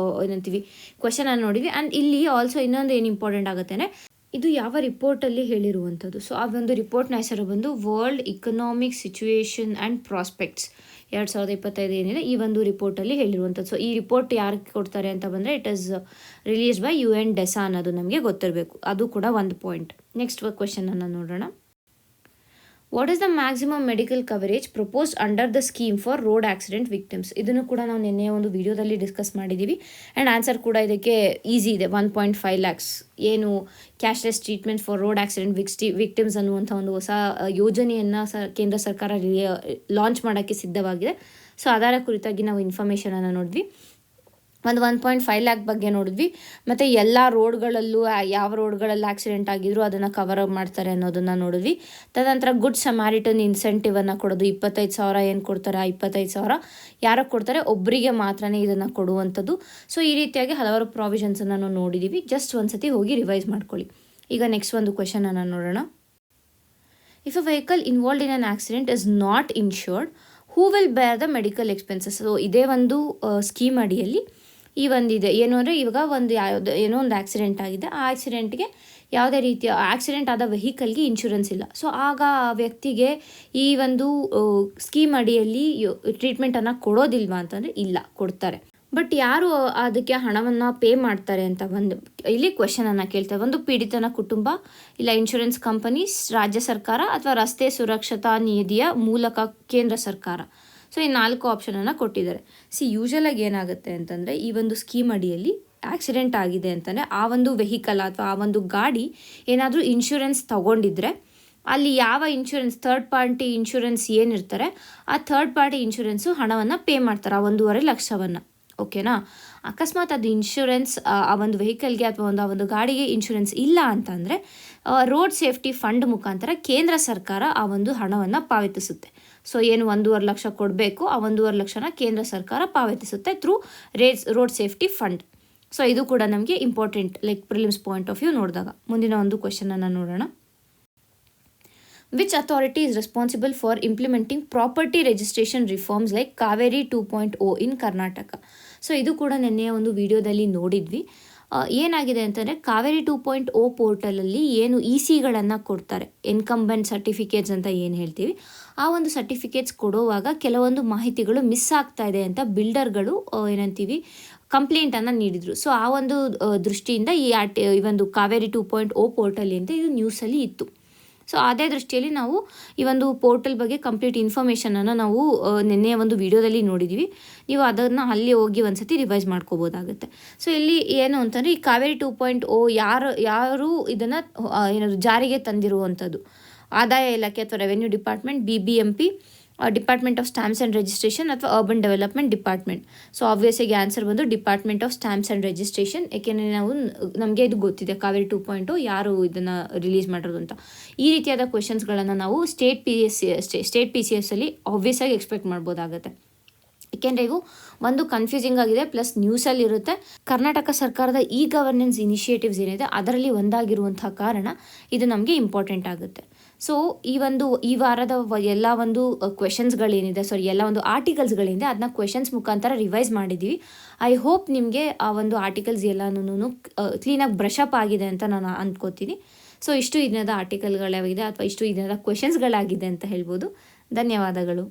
Speaker 1: ಏನಂತೀವಿ ಕ್ವೆಶನನ್ನು ನೋಡಿದ್ವಿ. ಆ್ಯಂಡ್ ಇಲ್ಲಿ ಆಲ್ಸೋ ಇನ್ನೊಂದು ಏನು ಇಂಪಾರ್ಟೆಂಟ್ ಆಗುತ್ತೆ ಅಂದರೆ ಇದು ಯಾವ ರಿಪೋರ್ಟಲ್ಲಿ ಹೇಳಿರುವಂಥದ್ದು. ಸೊ ಆ ಒಂದು ರಿಪೋರ್ಟ್ನ ಹೆಸರು ಬಂದು world economic situation and prospects 2025 ಏನಿದೆ ಈ ಒಂದು ರಿಪೋರ್ಟಲ್ಲಿ ಹೇಳಿರುವಂಥದ್ದು. ಸೊ ಈ ರಿಪೋರ್ಟ್ ಯಾರಿಗೆ ಕೊಡ್ತಾರೆ ಅಂತ ಬಂದರೆ it is release by UNDESA ಅನ್ನೋದು ನಮಗೆ ಗೊತ್ತಿರಬೇಕು. ಅದು ಕೂಡ ಒಂದು ಪಾಯಿಂಟ್. ನೆಕ್ಸ್ಟ್ ಕ್ವೆಶನನ್ನು ನೋಡೋಣ. What is the maximum medical coverage proposed under the scheme for road accident victims? ಇದನ್ನು ಕೂಡ ನಾವು ನಿನ್ನೆ ಒಂದು ವಿಡಿಯೋದಲ್ಲಿ ಡಿಸ್ಕಸ್ ಮಾಡಿದ್ದೀವಿ. ಆ್ಯಂಡ್ ಆನ್ಸರ್ ಕೂಡ ಇದಕ್ಕೆ ಈಸಿ ಇದೆ. 1.5 lakhs ಏನು cashless treatment for road accident victims ಅನ್ನುವಂಥ ಒಂದು ಹೊಸ ಯೋಜನೆಯನ್ನು ಕೇಂದ್ರ ಸರ್ಕಾರ ಲಾಂಚ್ ಮಾಡೋಕ್ಕೆ ಸಿದ್ಧವಾಗಿದೆ. ಸೊ ಅದರ ಕುರಿತಾಗಿ ನಾವು ಇನ್ಫಾರ್ಮೇಷನನ್ನು ನೋಡಿದ್ವಿ. 1.5 lakh ಬಗ್ಗೆ ನೋಡಿದ್ವಿ. ಮತ್ತು ಎಲ್ಲ ರೋಡ್ಗಳಲ್ಲೂ ಯಾವ ರೋಡ್ಗಳಲ್ಲಿ ಆಕ್ಸಿಡೆಂಟ್ ಆಗಿದ್ರು ಅದನ್ನು ಕವರ್ ಅಪ್ ಮಾಡ್ತಾರೆ ಅನ್ನೋದನ್ನು ನೋಡಿದ್ವಿ. ತದನಂತರ ಗುಡ್ ಸಮಾರಿಟನ್ ಇನ್ಸೆಂಟಿವನ್ನು ಕೊಡೋದು, 25,000 ಏನು ಕೊಡ್ತಾರೆ, ಆ 25,000 ಯಾರಿಗೆ ಕೊಡ್ತಾರೆ, ಒಬ್ಬರಿಗೆ ಮಾತ್ರ ಇದನ್ನು ಕೊಡುವಂಥದ್ದು. ಸೊ ಈ ರೀತಿಯಾಗಿ ಹಲವಾರು ಪ್ರಾವಿಷನ್ಸನ್ನು ನಾವು ನೋಡಿದ್ದೀವಿ. ಜಸ್ಟ್ ಒಂದು ಸತಿ ಹೋಗಿ ರಿವೈಸ್ ಮಾಡ್ಕೊಳ್ಳಿ. ಈಗ ನೆಕ್ಸ್ಟ್ ಒಂದು ಕ್ವೆಶನನ್ನು ನೋಡೋಣ. If a vehicle involved in an accident is not insured, who will ಬೇರ್ ದ ಮೆಡಿಕಲ್ ಎಕ್ಸ್ಪೆನ್ಸಸ್? ಸೊ ಇದೇ ಒಂದು ಸ್ಕೀಮ್ ಅಡಿಯಲ್ಲಿ ಈ ಒಂದಿದೆ. ಏನು ಅಂದರೆ ಇವಾಗ ಏನೋ ಒಂದು ಆಕ್ಸಿಡೆಂಟ್ ಆಗಿದೆ, ಆ ಆಕ್ಸಿಡೆಂಟ್ಗೆ ಯಾವುದೇ ರೀತಿಯ ಆಕ್ಸಿಡೆಂಟ್ ಆದ ವೆಹಿಕಲ್ಗೆ ಇನ್ಶೂರೆನ್ಸ್ ಇಲ್ಲ. ಸೊ ಆಗ ಆ ವ್ಯಕ್ತಿಗೆ ಈ ಒಂದು ಸ್ಕೀಮ್ ಅಡಿಯಲ್ಲಿ ಟ್ರೀಟ್ಮೆಂಟನ್ನು ಕೊಡೋದಿಲ್ವಾ ಅಂತಂದರೆ ಇಲ್ಲ, ಕೊಡ್ತಾರೆ. ಬಟ್ ಯಾರು ಅದಕ್ಕೆ ಹಣವನ್ನು ಪೇ ಮಾಡ್ತಾರೆ ಅಂತ ಇಲ್ಲಿ ಕ್ವೆಶನನ್ನು ಕೇಳ್ತಾರೆ. ಒಂದು ಪೀಡಿತನ ಕುಟುಂಬ, ಇಲ್ಲ ಇನ್ಶೂರೆನ್ಸ್ ಕಂಪನೀಸ್, ರಾಜ್ಯ ಸರ್ಕಾರ, ಅಥವಾ ರಸ್ತೆ ಸುರಕ್ಷತಾ ನಿಧಿಯ ಮೂಲಕ ಕೇಂದ್ರ ಸರ್ಕಾರ. ಸೊ ಈ 4 ಆಪ್ಷನನ್ನು ಕೊಟ್ಟಿದ್ದಾರೆ. ಯೂಶಲಾಗಿ ಏನಾಗುತ್ತೆ ಅಂತಂದರೆ ಈ ಒಂದು ಸ್ಕೀಮ್ ಅಡಿಯಲ್ಲಿ ಆಕ್ಸಿಡೆಂಟ್ ಆಗಿದೆ ಅಂತಂದರೆ ಆ ಒಂದು ವೆಹಿಕಲ್ ಅಥವಾ ಆ ಒಂದು ಗಾಡಿ ಏನಾದರೂ ಇನ್ಶೂರೆನ್ಸ್ ತಗೊಂಡಿದ್ರೆ ಅಲ್ಲಿ ಯಾವ ಇನ್ಶೂರೆನ್ಸ್ ಥರ್ಡ್ ಪಾರ್ಟಿ ಇನ್ಶೂರೆನ್ಸ್ ಏನಿರ್ತಾರೆ ಆ ಥರ್ಡ್ ಪಾರ್ಟಿ ಇನ್ಶೂರೆನ್ಸು ಹಣವನ್ನು ಪೇ ಮಾಡ್ತಾರೆ, ಆ 1.5 ಲಕ್ಷವನ್ನು. ಓಕೆನಾ? ಅಕಸ್ಮಾತ್ ಅದು ಇನ್ಶೂರೆನ್ಸ್ ಆ ಒಂದು ವೆಹಿಕಲ್ಗೆ ಅಥವಾ ಆ ಒಂದು ಗಾಡಿಗೆ ಇನ್ಶೂರೆನ್ಸ್ ಇಲ್ಲ ಅಂತಂದರೆ ರೋಡ್ ಸೇಫ್ಟಿ ಫಂಡ್ ಮುಖಾಂತರ ಕೇಂದ್ರ ಸರ್ಕಾರ ಆ ಒಂದು ಹಣವನ್ನು ಪಾವತಿಸುತ್ತೆ. ಸೊ ಏನು 1.5 ಲಕ್ಷ ಕೊಡಬೇಕು, ಆ 1.5 ಲಕ್ಷನ ಕೇಂದ್ರ ಸರ್ಕಾರ ಪಾವತಿಸುತ್ತೆ through road safety fund. So ಇದು ಕೂಡ ನಮಗೆ important, like prelims point of view ನೋಡಿದಾಗ. ಮುಂದಿನ ಒಂದು ಕ್ವೆಶನನ್ನು ನೋಡೋಣ. Which authority is responsible for implementing property registration reforms like Kaveri 2.0 in Karnataka? So ಇದು ಕೂಡ ನೆನ್ನೆಯ ಒಂದು ವಿಡಿಯೋದಲ್ಲಿ ನೋಡಿದ್ವಿ. ಏನಾಗಿದೆ ಅಂತಂದರೆ ಕಾವೇರಿ 2.0 ಪೋರ್ಟಲಲ್ಲಿ ಏನು ECಗಳನ್ನು ಕೊಡ್ತಾರೆ, ಇನ್ಕಂಬೆಂಟ್ ಸರ್ಟಿಫಿಕೇಟ್ಸ್ ಅಂತ ಏನು ಹೇಳ್ತೀವಿ, ಆ ಒಂದು ಸರ್ಟಿಫಿಕೇಟ್ಸ್ ಕೊಡುವಾಗ ಕೆಲವೊಂದು ಮಾಹಿತಿಗಳು ಮಿಸ್ ಆಗ್ತಾ ಇದೆ ಅಂತ ಬಿಲ್ಡರ್ಗಳು ಏನಂತೀವಿ ಕಂಪ್ಲೇಂಟನ್ನು ನೀಡಿದರು. ಸೊ ಆ ಒಂದು ದೃಷ್ಟಿಯಿಂದ ಈ ಒಂದು ಕಾವೇರಿ 2.0 ಪೋರ್ಟಲ್ ಅಂತ ಇದು ನ್ಯೂಸಲ್ಲಿ ಇತ್ತು. ಸೊ ಅದೇ ದೃಷ್ಟಿಯಲ್ಲಿ ನಾವು ಈ ಒಂದು ಪೋರ್ಟಲ್ ಬಗ್ಗೆ ಕಂಪ್ಲೀಟ್ ಇನ್ಫಾರ್ಮೇಷನನ್ನು ನಾವು ನಿನ್ನೆ ಒಂದು ವಿಡಿಯೋದಲ್ಲಿ ನೋಡಿದ್ದೀವಿ. ನೀವು ಅದನ್ನು ಅಲ್ಲಿ ಹೋಗಿ ಒಂದು ಸತಿ ರಿವೈಸ್ ಮಾಡ್ಕೋಬೋದಾಗುತ್ತೆ. ಸೊ ಇಲ್ಲಿ ಏನು ಅಂತಂದರೆ ಈ ಕಾವೇರಿ 2.0 ಯಾರು ಇದನ್ನು ಏನಾದರೂ ಜಾರಿಗೆ ತಂದಿರುವಂಥದ್ದು, ಆದಾಯ ಇಲಾಖೆ ಅಥವಾ revenue department, BBMP, department of stamps and registration ಅಥವಾ ಅರ್ಬನ್ ಡೆವಲಪ್ಮೆಂಟ್ ಡಿಪಾರ್ಟ್ಮೆಂಟ್. ಸೊ ಆಬ್ವಿಯಸ್ಸಾಗಿ ಆನ್ಸರ್ ಬಂದು department of stamps and registration. ಏಕೆಂದರೆ ನಮಗೆ ಇದು ಗೊತ್ತಿದೆ ಕಾವೇರಿ 2.0 ಯಾರು ಇದನ್ನು ರಿಲೀಸ್ ಮಾಡಿರೋದು ಅಂತ. ಈ ರೀತಿಯಾದ ಕ್ವೆಶನ್ಸ್ಗಳನ್ನು ನಾವು ಸ್ಟೇಟ್ ಪಿ ಸಿ ಎಸ್ ಅಲ್ಲಿ ಆಬ್ವಿಯಸ್ಸಾಗಿ ಎಕ್ಸ್ಪೆಕ್ಟ್ ಮಾಡ್ಬೋದಾಗುತ್ತೆ. ಏಕೆಂದರೆ ಇವು ಒಂದು ಕನ್ಫ್ಯೂಸಿಂಗ್ ಆಗಿದೆ, ಪ್ಲಸ್ ನ್ಯೂಸಲ್ಲಿ ಇರುತ್ತೆ. ಕರ್ನಾಟಕ ಸರ್ಕಾರದ ಇ ಗವರ್ನೆನ್ಸ್ ಇನಿಷಿಯೇಟಿವ್ಸ್ ಏನಿದೆ ಅದರಲ್ಲಿ ಒಂದಾಗಿರುವಂಥ ಕಾರಣ ಇದು ನಮಗೆ ಇಂಪಾರ್ಟೆಂಟ್ ಆಗುತ್ತೆ. ಸೊ ಈ ವಾರದ ಎಲ್ಲ ಒಂದು ಕ್ವೆಶನ್ಸ್ಗಳೇನಿದೆ, ಎಲ್ಲ ಒಂದು ಆರ್ಟಿಕಲ್ಸ್ಗಳಿದೆ, ಅದನ್ನ ಕ್ವೆಶನ್ಸ್ ಮುಖಾಂತರ ರಿವೈಸ್ ಮಾಡಿದ್ದೀವಿ. ಐ ಹೋಪ್ ನಿಮಗೆ ಆ ಒಂದು ಆರ್ಟಿಕಲ್ಸ್ ಎಲ್ಲನೂ ಕ್ಲೀನಾಗಿ ಬ್ರಷ್ ಅಪ್ ಆಗಿದೆ ಅಂತ ನಾನು ಅಂದ್ಕೋತೀನಿ. ಸೊ ಇಷ್ಟು ಈ ದಿನದ ಆರ್ಟಿಕಲ್ಗಳಾಗಿದೆ ಅಥವಾ ಇಷ್ಟು ಈ ದಿನದ ಕ್ವೆಶನ್ಸ್ಗಳಾಗಿದೆ ಅಂತ ಹೇಳ್ಬೋದು. ಧನ್ಯವಾದಗಳು.